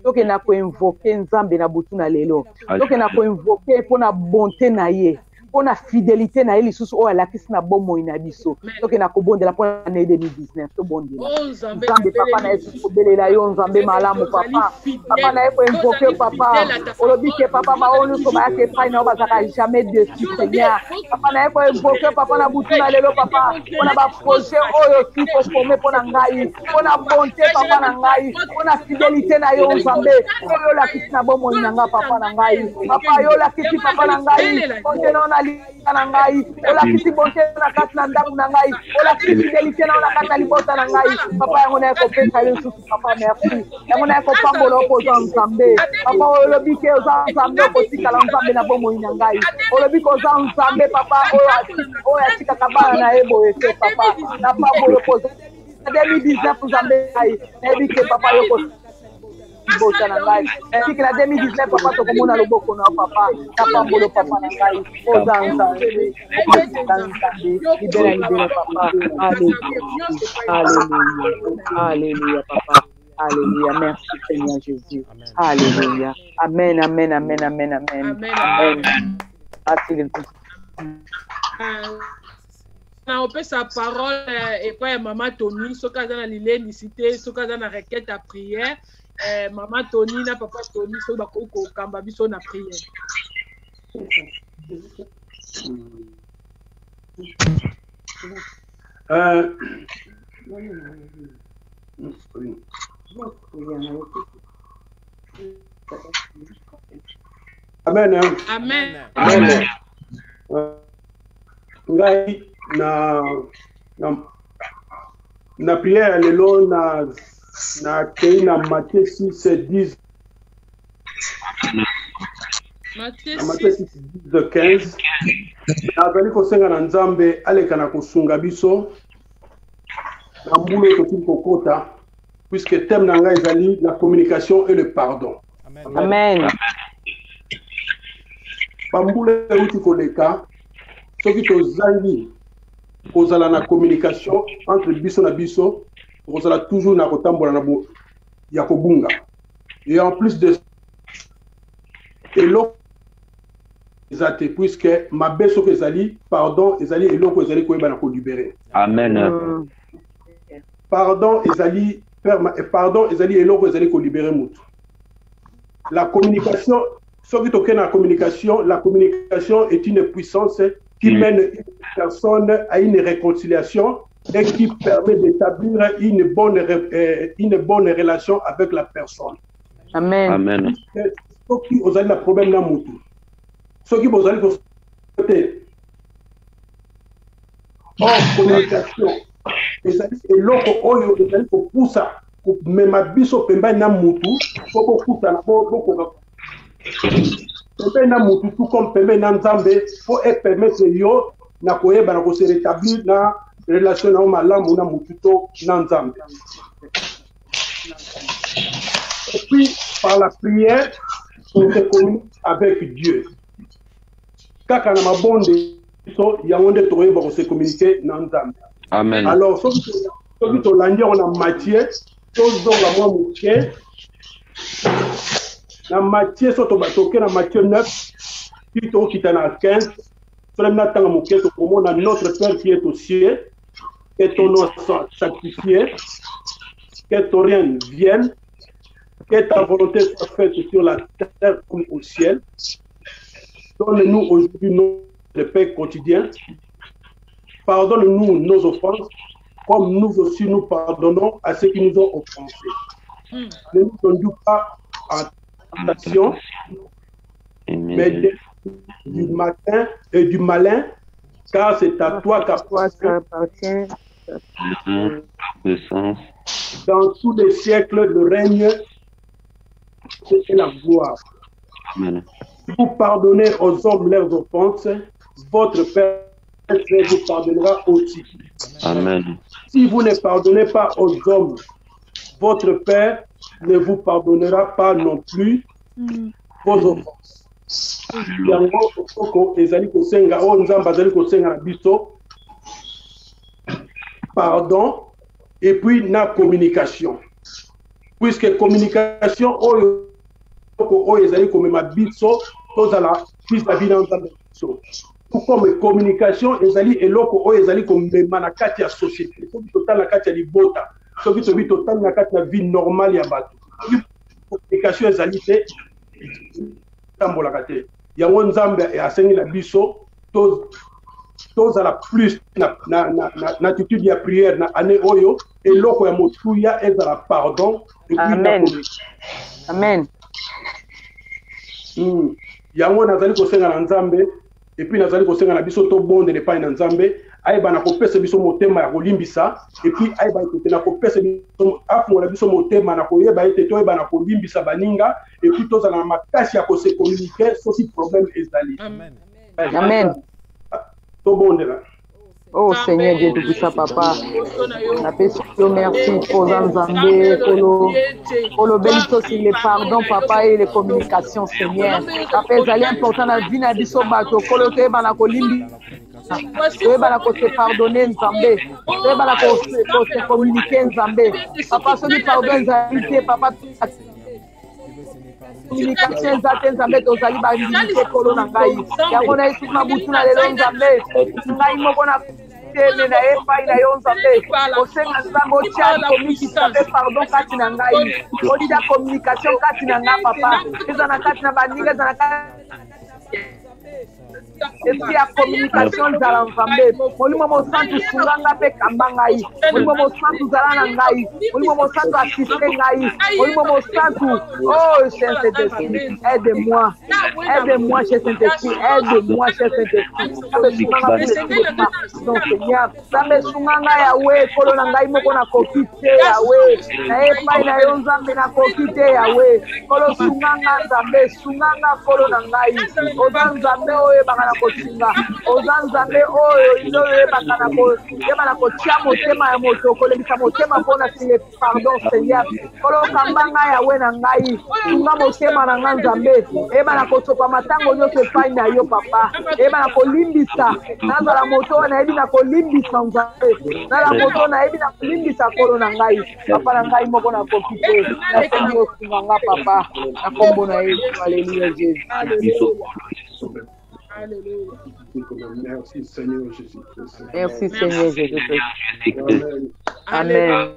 donc na ko invoquer nzambe na butu na lelo donc na ko invoquer pour na bonté na ye pona fidélité na eli susu o alakisi na bomo ina biso toke na kobondela pona na 2019 to bondela nzambe papa na yesu kobelela yo nzambe malamu papa papa na yeko invoquer papa olobi ke papa baonu so ba ke pai na bazaka jamais de Seigneur papa na yeko invoquer papa na butu na lelo papa pona ba projet oyo ki ko former pona ngai pona bonté papa na ngai pona fidélité na yo nzambe oyo lakisi na bomo ina nga papa na ngai papa yo lakisi papa na ngai bonté na na ngai olakisi bonté na kati na ndako na ngai olakisi fidélité na kati na libota na ngai papa yango na ekopesa yo susu papa merci yango na ekopambola okoza nzambe papa olobi ke oza nzambe okotikala nzambe na bomoi na ngai olobi ke oza nzambe papa oyo atikaka bana na ye boye te papa na pambola okoza 2019 nzambe ngai nayebi ke papa yo bota na ngai siki na 2019 papa tokomona loboko na papa na pambolo papa na ngai ozanza libera papa alléluia papa alléluia merci Seigneur Jésus alléluia amen amen amen amen amen amen merci na opesa parole et pas maman Tony soka za na lileni cité soka za na requête à prière maman Tony na papa Tony so ba ko kamba biso na prière Amen. Amen. Amen. Ngai na prière lelo na kei na Matthieu 6:10. Matthieu 6:15. Nazali kosenga na Nzambe aleka na kosunga biso na mbulo tokili kokota puisque thème na ngai ezali la communication et le pardon. Amen. Bambula euti koleka soki tozangi kozala na communication entre biso na biso kozala toujours na kotambola na bo ya kobunga. Et en plus de eloko ezate puisque mabe soki ezali pardon ezali eloko ezali koyeba na kolibere. Amen. Pardon ezali eloko ezali kolibere mutu. La communication, soki toke na communication, la communication est une puissance qui mène une personne à une réconciliation et qui permet d'établir une bonne relation avec la personne. Amen. Amen. Soki ozali na problème na mutu. Soki bozali ko communication. Ezali eloko oyo ezali kopusa mema biso pembeni na mutu po kokuta na bokoka pembeni na mutu tout comme pembeni na Nzambe po permettre yo na koyeba na se rétablir na relation na malamu na mutu to na Nzambe. Et puis par la prière on se communique avec Dieu. Kaka na mabonde so yangonde toyeba ko se communiquer na Nzambe. Amen. Alors soki to landi on a Matthieu tozonga mwa moke na Matthieu soto batoke na Matthieu 9 puis tokita na 15 solem na tanga moke tokomona notre Père qui est aux cieux, que ton nom soit sanctifié, que ton règne vienne, que ta volonté soit faite sur la terre comme au ciel. Donne-nous aujourd'hui notre pain quotidien. Pardonne-nous nos offenses, comme nous aussi nous pardonnons à ceux qui nous ont offensés. Ne nous conduis pas en tentation, mais du matin et du malin, car c'est à toi qu'appartient dans tous les siècles le règne et la gloire. Amen. Vous pardonnez aux hommes leurs offenses, votre Père vous pardonnera aussi. Amen. Si vous ne pardonnez pas aux hommes, votre Père ne vous pardonnera pas non plus vos offenses. Yango okoko ezali kosenga o nzamba ezali kosenga na biso pardon et puis na communication. Puisque communication oyo ezali komema biso tozala vis-à-vis na nzamba biso. Comme communication ezali eloko oyo ezali komema na kati ya société. Soki totala na kati ya libota, soki tobi totala na kati ya vie normale ya bato. Communication ezali te tambolaka te. Yango Nzambe asengi na biso tozala plus na attitude ya prière na année oyo eloko ya motuya ezala pardon et puis Amen. Amen. Yango nazali kosenga na Nzambe et puis nazali kosenga na biso to bonde ne pa na Nzambe ayeba na kopesa biso motema ya kolimbisa et puis ayeba ete na kopesa biso afungola biso motema na koyeba ete toyeba na kolimbisa baninga et puis tozala na makasi ya kose communiquer soki problème ezali. Amen. Amen. To bonde la. Oh Seigneur Dieu Tout-Puissant, Papa, merci pour Nzambe, pour le bénito sur les pardons, Papa, et les communications, Seigneur. Papa, c'est important dans la vie de biso bato, kolo te bana kolimbi, te bana ko se pardonner Nzambe, te bana ko se communiquer Nzambe. Papa, celui pardon Nzambe, Papa, communication zate Nzambe tozali ba limite kolo na ngai. Yango na esi mabutu na lelo Nzambe, ngai moko na tele na epai na yo Nzambe. Osenga Nzambe otia communication pardon kati na ngai. Olida communication kati na ngai Papa. Eza na kati na baninga eza na kati esprit ya communication zala nzambe molimo mosantu sunganga mpe kamba ngai molimo mosantu zala na ngai molimo mosantu assiste ngai molimo mosantu oh cher Saint-Esprit aide-moi cher Saint-Esprit aide-moi cher Saint-Esprit donc Seigneur nzambe sunganga yawe kolo na ngai moko na koki te yawe na epai na yo nzambe na koki te yawe kolo sunganga nzambe sunganga kolo na ngai oza nzambe oyo ebaka na kosinga oza nzambe oyo ino oyo ebaka na kotia motema ya moto kolekisa motema mpona sile pardon Seigneur kolo kamba ngai yawe na ngai sunga motema na ngai nzambe eba na kosopa matango nyonso epai na yo papa eba na kolimbisa nazala moto nayebi na kolimbisa nzambe nazala moto nayebi na kolimbisa kolo na ngai papa na ngai moko na koki te nasengi osunga nga papa na kombo na yesu alleluya Jésus. Alléluia. Merci Seigneur Jésus-Christ. Merci Seigneur Jésus-Christ. Amen.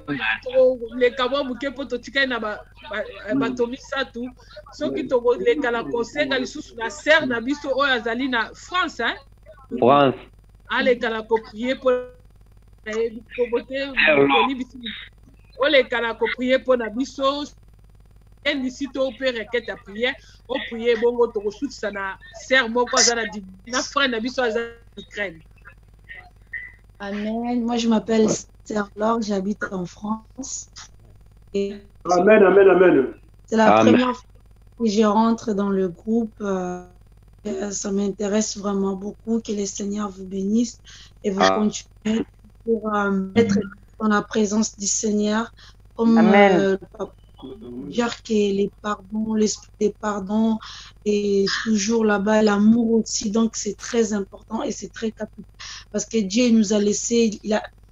Les kabwa buke poto tika na batomi satu soki toko leka la conseil lisusu na serre na biso oyo azali na France hein. France. Aleka la ko prier pour oleka la ko prier pour na biso et ici to peut requête à prière au prier bongo to ko sutsa na serre moko azana na frère na biso azana Ukraine. Amen. Moi, je m'appelle Esther Laure, j'habite en France. Et amen, amen, amen. C'est la première fois que je rentre dans le groupe. Ça m'intéresse vraiment beaucoup. Que le Seigneur vous bénisse et vous continuez pour être dans la présence du Seigneur. Comme dire que les pardons, l'esprit des pardons est toujours là-bas, l'amour aussi, donc c'est très important et c'est très capital parce que Dieu nous a laissé,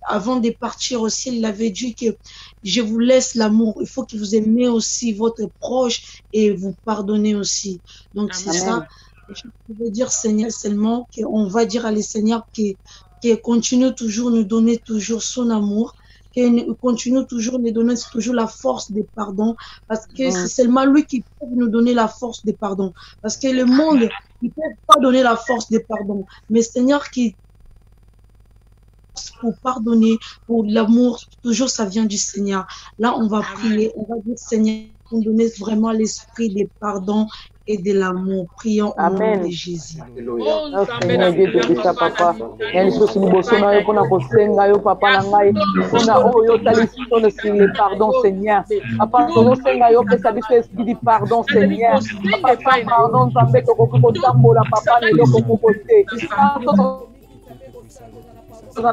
avant de partir aussi, il avait dit que je vous laisse l'amour, il faut que vous aimez aussi votre proche et vous pardonnez aussi. Donc c'est ça, je veux dire Seigneur seulement qu'on va dire à le Seigneur qu'il continue toujours nous donner toujours son amour, qu'il continue toujours nous donner toujours la force de pardon, parce que c'est seulement lui qui peut nous donner la force de pardon. Parce que le monde, il ne peut pas donner la force de pardon. Mais Seigneur qui pour pardonner, pour l'amour, toujours ça vient du Seigneur. Là, on va prier, on va dire Seigneur, nous donner vraiment l'esprit de pardon et de l'amour. Prions au nom de Jésus. Seigneur Dieu te bisa papa. Yali sosi liboso na yo pona kosenga yo papa na ngai. Pona oyo talisi tono le pardon Seigneur. Papa tono senga yo pesa biso esprit du pardon Seigneur. Papa pardon nzambe to ko tambola papa ne loko kokote. Pardon cette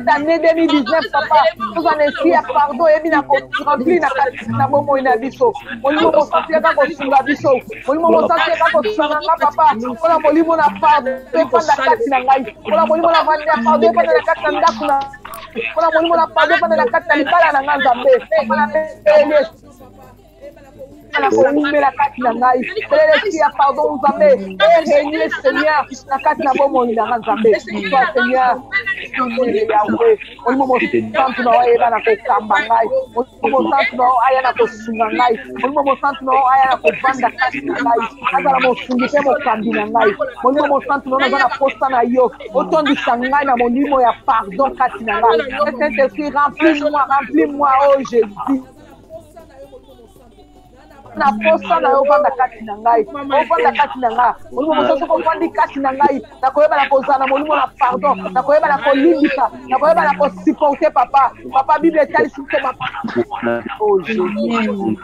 année 2019 papa nous en esprit à pardon et bien rempli na momo ina biso molimo mosantia ka kosunga biso molimo mosantia ka kosunga papa kola molimo na pardon panda kati na ngai kola molimo na vania pardon panda na kati na ndaku na kola molimo na pardon panda na kati na libala na ngai nzambe kola pele la commune la carte na ngai qui a pardon nzambe et régner Seigneur la carte na bomo ni na nzambe toi Seigneur Yahweh on mo santu na eba na kokamba ngai on mo santu na aya na kosunga ngai on mo santu na aya na kovanda carte na ngai azala mo sungite mo kambi na ngai on mo santu na na posta na yo otondi sangai na monimo ya pardon carte na ngai Saint-Esprit remplis-moi oh Jésus na posa na yo vanda kati na ngai vanda kati na ngai molimo mosusu kovandi kati na ngai nakoyeba na kozala molimo na pardon nakoyeba na kolimbisa nakoyeba na kosupporter papa bible etalisi te oh Jésus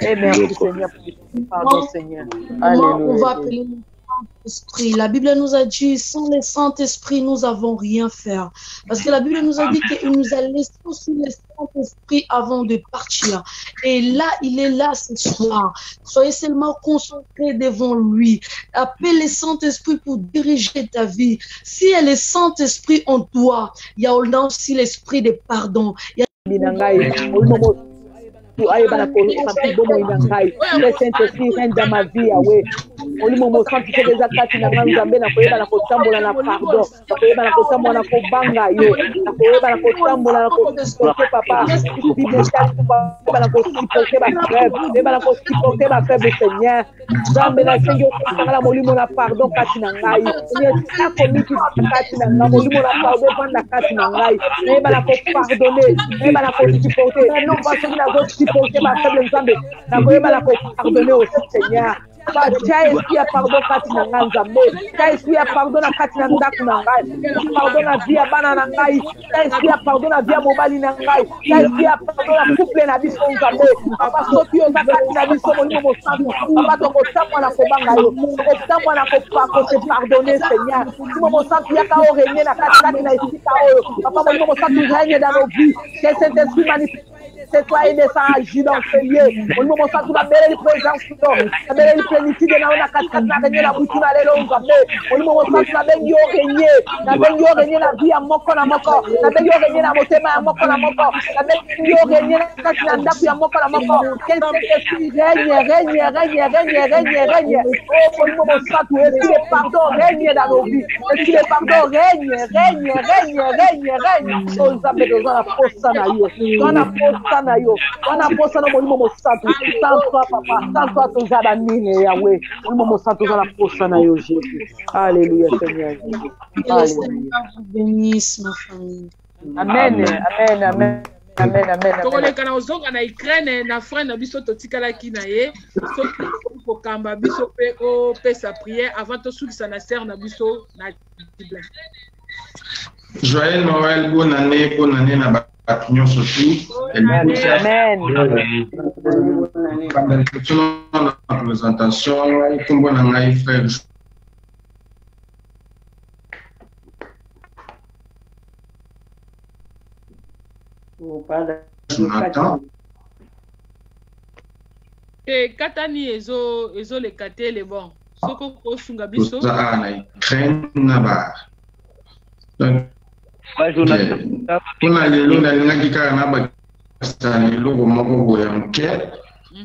et merci Seigneur pardon Seigneur alléluia. On va appeler Saint-Esprit. La Bible nous a dit, sans le Saint-Esprit, nous n'avons rien faire. Parce que la Bible nous a dit qu'il nous a laissé aussi le Saint-Esprit avant de partir. Et là, il est là ce soir. Soyez seulement concentrés devant lui. Appelle le Saint-Esprit pour diriger ta vie. Si il y a le Saint-Esprit en toi, il y a aussi l'esprit de pardon. Tu ailles dans la Saint-Esprit, reine dans ma vie, Yahweh. molimo mosantu soki eza kati na nga nzambe nakoyeba na kotambola na pardon nakoyeba na kotambola na kobanga yo nakoyeba na kotambola na kosipote papa koyeba na kosipote bafaible koyeba na kosipote bafaible seigneur nzambe nasengi okosangala molimo na pardon kati na ngai esika komiki kati na ngai molimo na pardon evanda kati na ngai nayeba na kopardone nayeba na kosipote nova soki nazosipote bafaible nzambe nakoyeba na kopardone aussi seigneur tia esprit ya pardon kati na ngai nzambe tia esprit ya pardon na kati na ndako na ngai pardon na vie ya bana na ngai tia esprit ya pardon na vie ya mobali na ngai tia esprit ya pardon na couple na biso nzambe papa soki oza kati na biso molimo mosantu papa tokotambwa na kobanga yo tokotambwa na kose pardonner seigneur molimo mosantu yaka orenye na kati na esika oyo papa molimo mosantu règne dans nos vies que cet esprit manifeste c'est toi et ça agit dans ce lieu. Au moment où tu vas belle présence, la belle plénitude de la cascade, la belle la boutique, la longue, au moment où tu vas belle régner, la belle régner la vie à moko na moko, la belle régner la motema à moko na moko, la belle régner la cascade à moko na moko. Quel esprit règne. Oh, au moment où tu es le pardon règne dans nos vies. Et si le pardon règne. Oh, nous avons besoin de la force na yo. Na yo wana posa na molimo mosantu sans toi papa sans toi tozala nini yawe molimo mosantu ozala posa na yo Jésus. Alléluia Seigneur. Bénisse ma famille. Amen. tokoleka na ozonga na Ukraine na frère na biso totikalaki na ye soki kokamba biso pe opesa prière avant tosukisa na sœur na biso na Bible. Joyeux Noël, bonne année na Papillon surtout. Amen. La présentation, comme bon frère. Jonathan. Et katani ezo le kate le bon. Soko ko sunga biso. Kuna lelo nalingaki kaka na bakisa leloko moko boya moke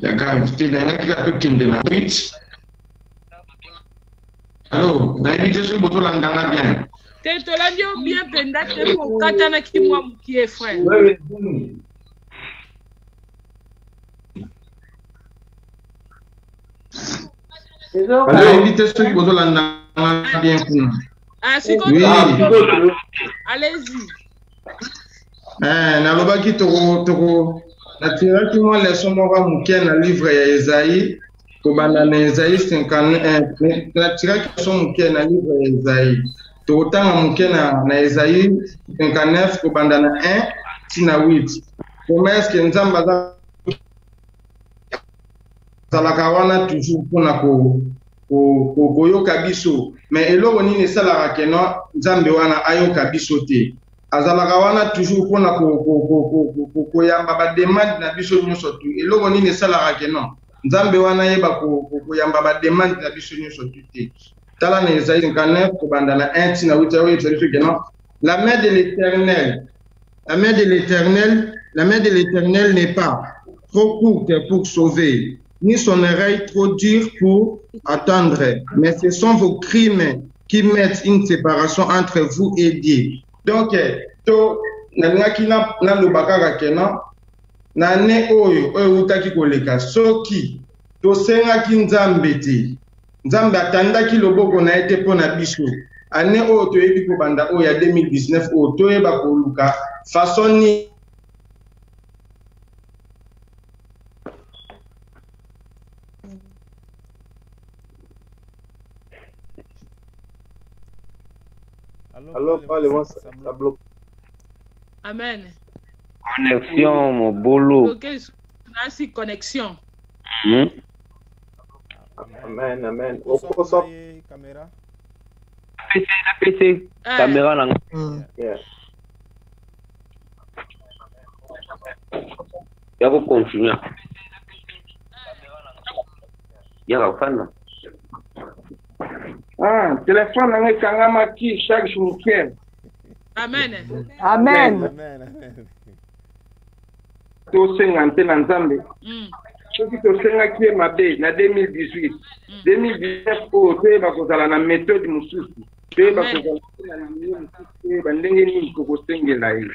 yaka invité nalingaki kaka tokende na tweet. Allo nayebi te soki botolandanga bien te tolandi yo bien mpenza te kokatanaki mwa mokie frère. nayebi te soki botolandanga bien kuna. Ah, c'est oui. Allez-y. Nalobaki toko natiraki mwa leson moko moke na livre ya Esaïe kobanda na Esaïe 51 natiraki leson moke na livre ya Esaïe tokotanga moke na Esaïe 59 kobanda na 1 tina 8 promesse ke Nzambe azalaka wana toujours mpona koyoka biso mais eloko nini esalaka keno Nzambe wana ayoka biso te azalaka wana toujours mpona koyamba bademande na biso nyonso tu eloko nini esalaka keno Nzambe wana yeba koyamba bademande na biso nyonso tu te tala na Esaïe 59 kobanda na 1 tina 8 oyo biso keno la main de l'Éternel n'est pas trop courte pour sauver ni son oreille trop dure pour attendre. Mais ce sont vos crimes qui mettent une séparation entre vous et Dieu. Donc, to nalingaki na lobaka kena na ne oyo utaki koleka soki to sengaki Nzambe te Nzambe atandaki loboko na ete pona biso ane oyo toyebi kobanda oyo ya 2019 oyo toyeba koluka façon ni Alors, parlez-moi, ça bloque. Amen. Connexion, mon boulot. Merci, connexion. Amen. Caméra. PC. Caméra là. Ya ko continuer. Ya ka fana. Téléphone na kangama ki chaque jour week-end. Amen. To sengante na Nzambe. soki tosengaki ye mabe na 2018 2019 oyo toyeba kozala na méthode mosusu toyeba kozala na linie mosusu toyeba ndenge nini tokosengela ye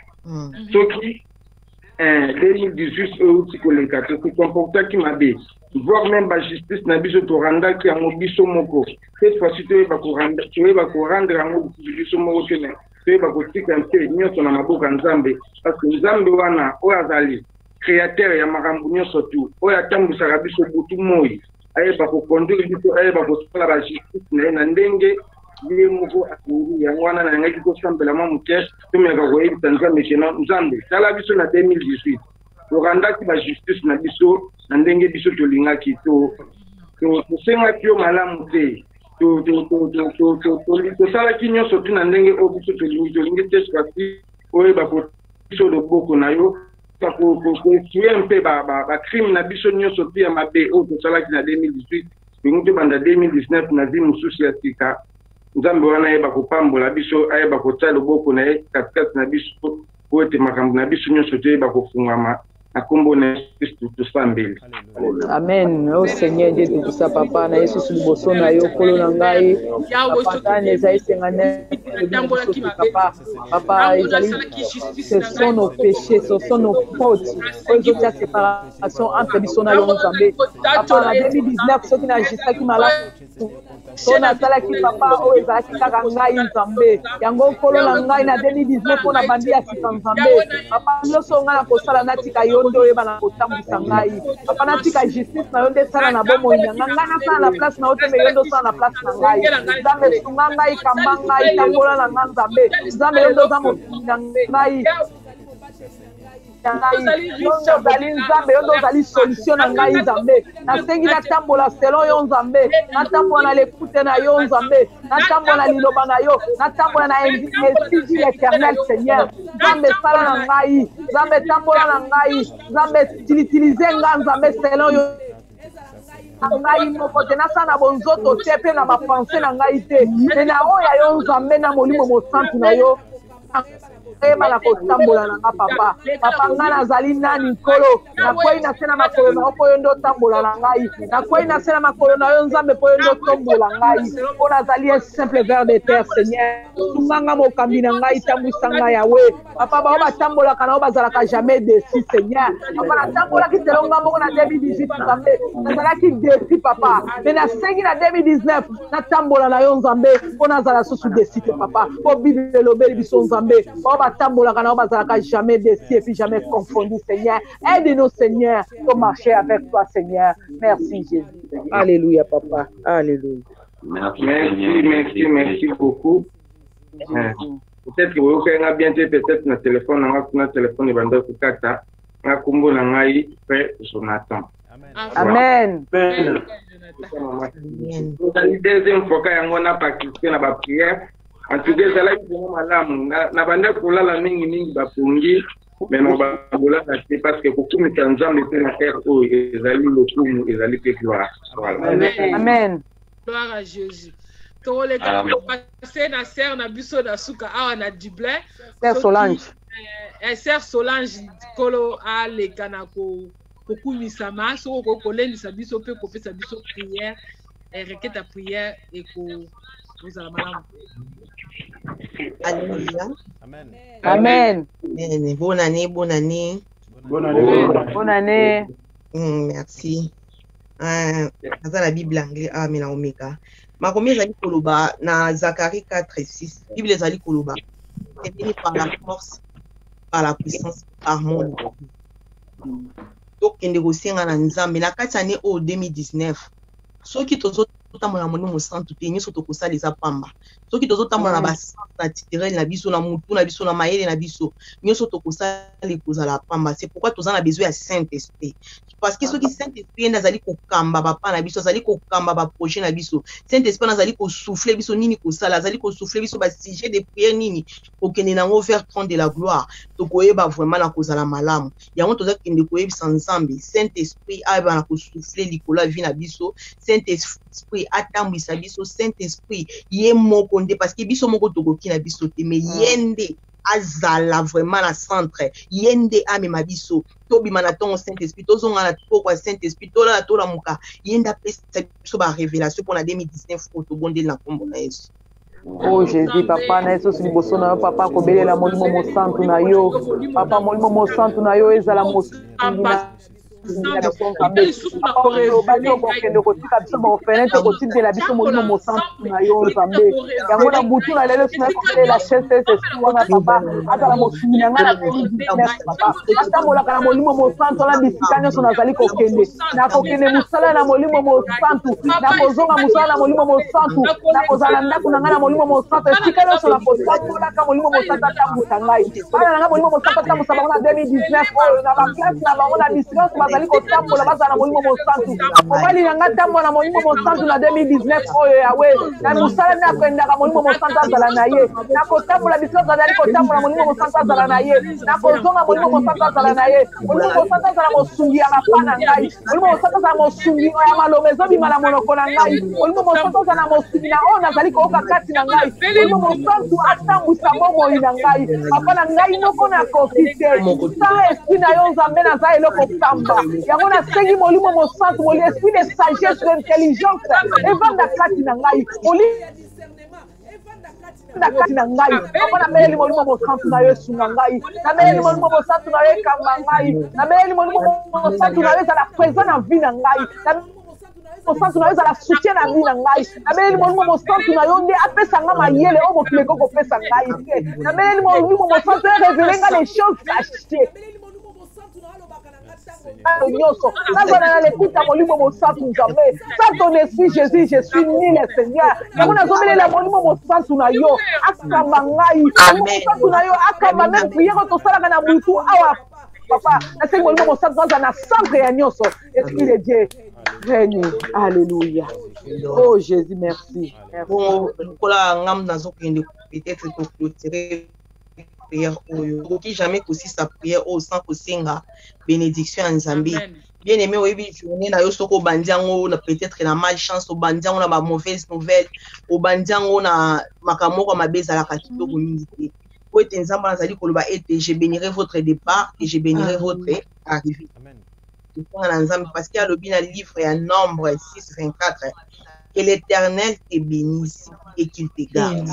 soki 2018 oyo uti koleka tokomportaki mabe voire même bajustice na biso torandaki yango biso moko cette fois-ci toyeba korendre yango biso moko te toyeba kotika mpe nyonso na maboko ya nzambe parce que nzambe wana oyo azali créateur ya makambo nyonso tu oyo atambwisaka biso butu moi ayeba koconduire biso ayeba kosala bajustice na ye na ndenge ye moko alingi yango wana nayangaki kosambela mwa moke tomeka koyebisa nzambe kena nzambe tala biso na 2018 torandaki bajustice na biso na ndenge biso tolingaki tosengaki yo malamu te tosalaki nyonso tu na ndenge oyo biso tolingi te swati oyeba biso loboko na yo koesue mpe bacrime na biso nyonso te ya mabe oyo tosalaki na 2018 tolingi tobanda 2019 na zi mosusu ya sika nzambe wana ayeba kopambola biso ayeba kotia loboko na ye katikati na biso po ete makambo na biso nyonso toyeba kofungama na kombo na Kristo tosambeli. Amen. Oh Seigneur Dieu tout ça papa na Yesu liboso na yo kolo na ngai papa neza isengane papa ce sont nos péchés ce sont nos fautes oyo ta séparation entre biso na yo nzambe papa na 2019 soki na justice ki malamu sona salaki papa oyo ezalaki kaka ngai nzambe yango kolo na ngai na 2019 mpona bandi ya sika nzambe papa nyonso ngai na kosala natika yo nde oyeba na kotambwisa ngai papa natika justice na yo nde sala na bomoi na ngai nasala na place na yo te me yo nde osala na place na ngai nzambe sunga ngai kamba ngai tambola na ngai nzambe nzambe yo nde oza mokili na ngai ozali nzambe yo nde ozali solution na ngai nzambe nasengi natambola selon yo nzambe natambola na lekute na yo nzambe natambola na liloba na yo natambola na esprit l'éternel seigneur nzambe sala na ngai nzambe tambola na ngai nzambe utilize nga nzambe selon yo ngai moko te nasala na bonzoto te mpe na bapense na ngai te me na oyo ya yo nzambe na molimo mosantu na yo eba na kotambola na nga papa papa nga nazali nani nkolo nakwei na se na makolo na yo mpo yo nde otambola na ngai nakwei na se na makolo na yo nzambe mpo yo nde otombola ngai mpo nazali un simple ver de terre seigneur tunganga mokambi na ngai tambwisa ngai yawe papa bao batambolaka na yo bazalaka jamais desi seigneur papa natambolaki selo nga moko na 2018 nzambe nazalaki desi papa me nasengi na 2019 natambola na yo nzambe mpo nazala susu desi te papa mpo bible elobeli biso nzambe bao batambolaka na yo bazalaka jamais desi et puis jamais confondu seigneur aide-nous seigneur pour marcher avec toi seigneur merci Jésus alléluia papa alléluia merci beaucoup peut-être que vous avez bien été peut-être na téléphone et bande kukata na kombo na ngai frère Jonathan amen deuxième fois yango na participer na ba prière en tout cas ezalaki bongo malamu na banda kolala mingi bapungi mais na babolaka te parce que kokumisa nzambe mpe na terre oyo ezali lokumu ezali mpe gloire amen gloire à Jésus tokoleka kopase na sere na biso na suka awa na Dublin sere Solange sere Solange kolo aleka na kokumisama soko kokolendisa biso mpe kopesa biso prière requête ya prière ekozala malamu. Alléluia. Amen. Amen. Bonne année, bonne année. Bonne année. Bonne année. Merci. Dans la Bible anglais, Amen Omega. Makomi ezali koloba na Zacharie 4:6. Bible ezali koloba. C'est béni par la force, par la puissance, par mon nom. Donc kende kosenga na nzambe na kati année au 2019. Soki tozo tambola moni mosantu te nyonso tokosala eza pamba soki tozotambola na basanta titerel na biso na mutu na biso na mayele na biso nyonso tokosala ekozala pamba c'est pourquoi toza na besoin ya Saint-Esprit parce que soki Saint-Esprit enda azali kokamba bapa na biso azali kokamba baprojet na biso Saint-Esprit azali kosouffler biso nini kosala azali kosouffler biso basujet de prière nini kokende nango vers trône de la gloire tokoyeba vraiment na kozala malamu yango toza kende koyebisa nzambe Saint-Esprit ayeba na kosouffler likolo ya vie na biso Saint-Esprit atambwisa biso Saint-Esprit ye moko nde parce que biso moko tokoki na biso te mais yende azala vraiment na centre yende ame mabiso tobi manaton Saint-Esprit tozonga na pokwa Saint-Esprit tola muka yenda pesa biso ba révélation pour na 2019 photo bondel na kombo na Yesu. Oh Jésus, papa, na Yesu liboso na yo papa kobelela molimo mo santu na yo papa molimo mo santu na yo ezala mo bazali kotambola bazala molimo mosantu mobali nanga tambola molimo mosantu na 2019 oyo yawe na musala na kwendaka molimo mosantu azala na ye na kotambola biso bazali kotambola molimo mosantu azala na ye na kozonga molimo mosantu azala na ye molimo mosantu azala mosungi ya mapa na ngai molimo mosantu azala mosungi ya maloba ezobima na monoko na ngai molimo mosantu azala mosungi na oyo nazali koyoka kati na ngai molimo mosantu atambwisa bomoi na ngai papa na ngai moko na koki te sa esprit na yo nzambe naza eloko pamba yango nasengi molimo mosantu moli esprit de sagesse d'intelligence evanda kati na ngai moli na kati na ngai papa na meli molimo mosantu na yo esunga ngai na meli molimo mosantu na yo ekamba ngai na meli molimo mosantu na yo ezala présent na vie na ngai mosantu na yo ezala soutien na vie na ngai na meli molimo mosantu na yo nde apesa nga mayele oyo mokili ekokopesa ngai te na meli molimo mosantu erévele nga les choses cachées nazana l'écoute à molimo mosantu nzambe sans ton esprit Jésus je suis nul Seigneur yango nazobelela molimo mosantu na yo akamba ngai mosantu na yo akamba même prière tosalaka na butu awa papa nasengi molimo mosantu aza na centre ya nyonso esprit de Dieu règne. Alléluia. Oh Jésus merci. Bon kola ngam nazokende peut-être to clôturer prière qui jamais aussi sa prière au sans kosenga bénédiction en Zambie. Bien aimé oyebi journée na yo soko bandiango na peut-être na malchance au bandiango na ba mauvaise nouvelle au bandiango na makamoko ko mabeza la kitoko mingi te. Po ete nzamba nazali koloba ete je bénirai votre départ et je bénirai votre arrivée. Amen. Parce qu'il y a le bien livre et un nombre 6:24 que l'Éternel te bénisse et qu'il te garde.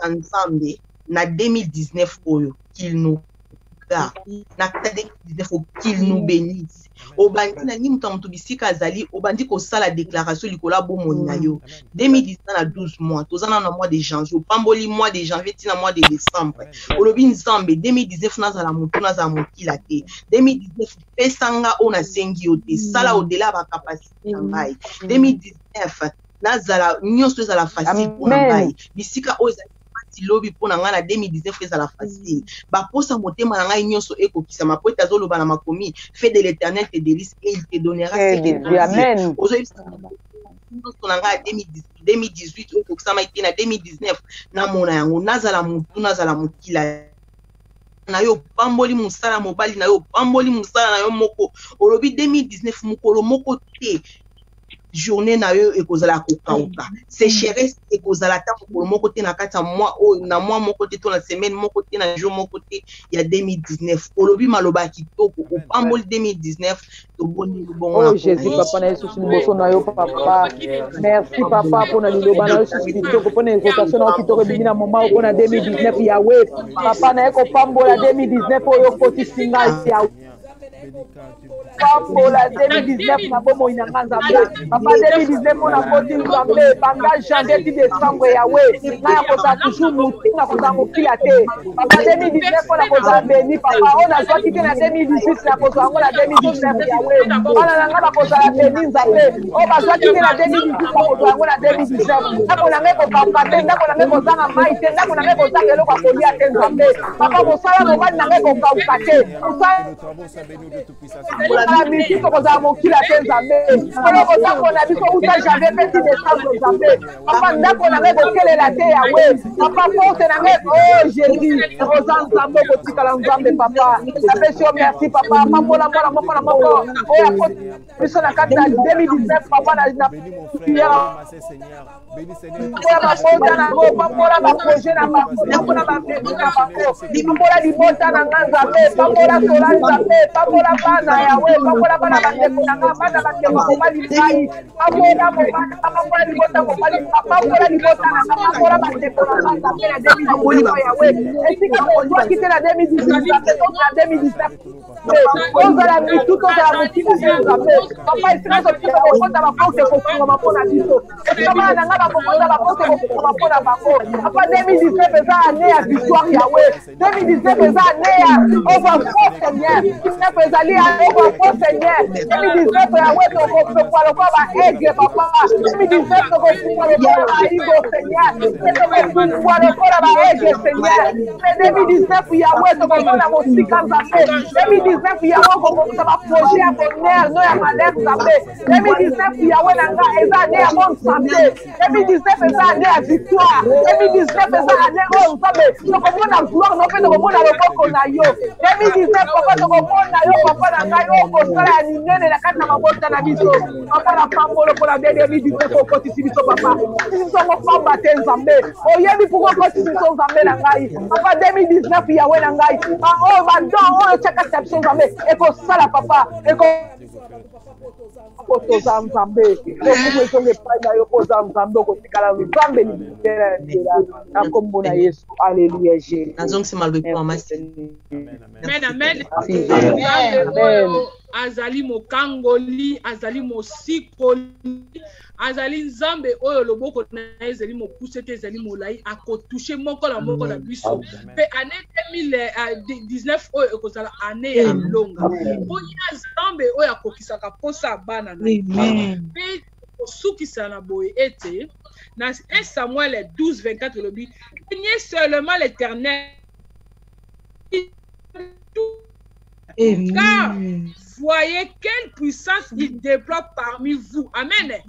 Ensemble na 2019 oyo qu'il nous garde na 2019 qu'il nous bénisse obandi na nimuta mutu bisika azali obandi ko sala déclaration likola bomoni na yo 2019 na 12 mois tozana na mois de janvier pamboli mois de janvier tina mois de décembre olobi nzambe 2019 nazala mutu nazala mokila te 2019 pesanga ona sengi yo te sala au-delà ba capacité ngai 2019 nazala nyonso ezala facile pour ngai bisika oza lobi pona nga na 2019 ezala facile ba posa motema na ngai nyonso ekokisa ma poeta zoloba na makomi fait de l'Éternel te délice et il te donnera ce que tu amen na nga 2018 okokisa maite na 2019 na mona yango nazala mutu nazala mokila na yo pamboli musala mobali na yo pamboli musala na yo moko olobi 2019 mukolo moko te journée na yo ekozala kokauka sécheresse ekozala ta pour mon côté na kata moi na moi mon côté to na semaine mon côté na jour mon côté il y a 2019 olobi maloba kitoko opamboli 2019 to boni bon oh Jésus papa na Yesu liboso na yo papa merci papa pour na liloba na Yesu kitoko pour na exaltation na kitoko bimina moment ko na 2019 Yahweh papa na ko pambola 2019 oyo koti singa Yahweh pambola 2019 na bomo inanga nzambe papa 2019 on a koti nzambe banga janvier ti décembre Yahweh na ya koza toujours mutu na koza mokila te papa 2019 on a koza béni papa on a zwaki te na 2018 na koza ngo na 2019 Yahweh bana nanga ba koza la béni nzambe o ba zwaki te na 2018 na koza ngo na 2019 na kona ngeko papa te na kona ngeko zanga mai te na kona ngeko zanga eloko kolia te nzambe papa mosala mobali na ngeko kauka te la miti tokozala mokili ate nzambe mpona kotango na biso uta janvier mpe 10 décembre nzambe papa ndako na ngai kokelela te yawe papa porte na ngai o jésus oza nzambe okotikala nzambe papa napesi yo merci papa pambola mwana moko na moko oyo akoti biso na kati na 2019 papa na mabota nango pambola baprojet na pambola bambeki na bango pambola libota na nga nzambe pambola sola nzambe pambola bana yawe pambola bana bandeko na nga bana bandeko mobali ngai pambola mobali pambola libota mobali pambola libota na nga pambola bandeko na nga nzambe na 2019 yawe esika kozwaki te na 2019 na 2019 ozala mitu tozala mokili te nzambe papa esika tokita kokota baporte kofungama mpo na biso esika bana na nga bakokota baporte kofungama mpo na bango papa 2019 eza ane ya victoire yawe 2019 eza ane ya overflow seigneur 2019 ezali ya overflow seigneur 2019 yawe tokofungwa lokola baaigle papa 2019 tokofungwa lokola baigo seigneur tokofungwa lokola baaigle seigneur 2019 yawe tokomona mosika nzambe 2019 yawe kokomisa baprojet ya bonheur no ya malheur nzambe 2019 yawe na nga eza ane ya bonne santé 2019 eza ane ya victoire 2019 eza ane oyo nzambe tokomona gloire no mpe tokomona loboko na yo 2019 papa tokomona yo papa na ngai oyo kosala ya minene na kati na mabota na biso papa na pambolo mpona 2019 okotisi biso papa tisisongo pamba te nzambe oyebi puko okotisi biso nzambe na ngai papa 2019 yawe na ngai oyo badon oyo tiaka ta biso nzambe ekosala papa kotoza nzambe okumu ezonga epai na yo koza nzambe okotikala nzambe libitela ya nzela na kombo na yesu alleluya jésus nazongisema lobi mpo amasi amen azali mokangoli azali mosikoli azali nzambe oyo loboko na ezali mokuse te ezali molai akotushe moko na moko na biso mpe ane 2019 oyo ekozala ane ya longa oya nzambe oyo akokisaka posa bana na mpe kosukisa na boye ete na 1 Samuel 12:24 lobi craignez seulement l'Éternel car voyez quelle puissance il déploie parmi vous. Amen.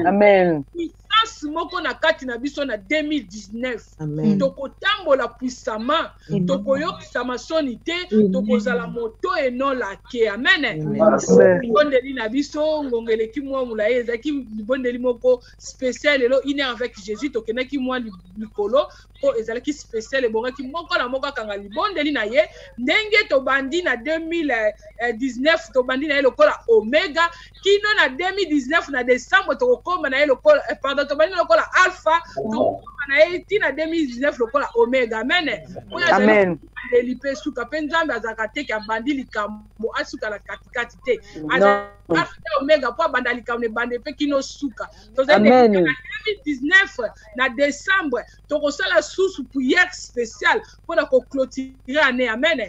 Amen. Puissance moko na kati na biso na 2019. Tokotambola puissamment, tokoyokisa soni te, tokozala moto et non laqué. Amen. Bondeli na biso ngongeleki mwa mulaye ezaki bondeli moko spécial lelo ine avec Jésus tokenaki mwa likolo po ezalaki spécial ebongaki moko na moko kanga libondeli na ye ndenge tobandi na 2019 tobandi na ye lokola Omega kino na 2019 na décembre tokokoma na ye lokola pardon tobandi lokola Alpha tokokoma na ye tina 2019 lokola Omega. Amen. Amen. Elipe suka pe nzambe azaka te ka bandi likambo asuka la katikati te aza Omega po banda likambo bande pe kino suka tozali 2019 na décembre tokosala susu prière spéciale pour na ko clôturer année. Amen.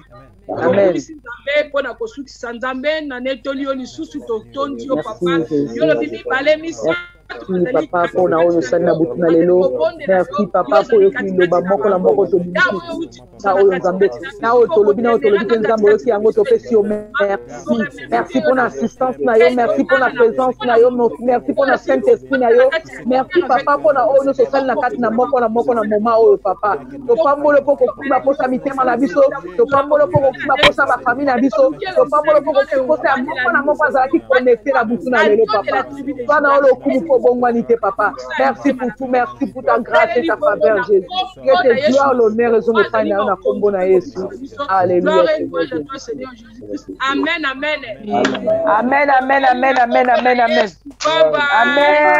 Amen. Nzambe po na ko sukisa nzambe na netoli yo lisusu totondi yo papa yo lo bibi bale misa papa pona oyo sana butuna lelo merci papa po yoki loba moko na moko to na oyo nzambe na oyo tolobi ke nzambe yoki yango topesi yo merci pour l'assistance na yo merci pour la présence na yo merci pour la saint esprit na yo merci papa pona oyo sosali na kati na moko na moma oyo papa topambolo po kokuma posa mitema na biso topambolo po kokuma posa ba famille na biso topambolo po kokosa moko na moko azalaki connecté na butuna lelo papa bana oyo okumu bonne papa. Merci pour tout, merci pour ta grâce et ta faveur, Jésus. Que tes gloires, l'honneur et son épargne na kombo na Yesu. Alléluia. Amen, amen. Amen, amen, amen, amen, amen, amen. Amen.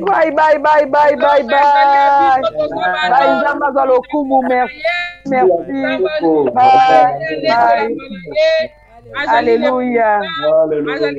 Bye, bye, bye, bye, bye, bye. Bye, Zamazalo Kumu, merci. Merci. Bye, bye. Alléluia. Alléluia.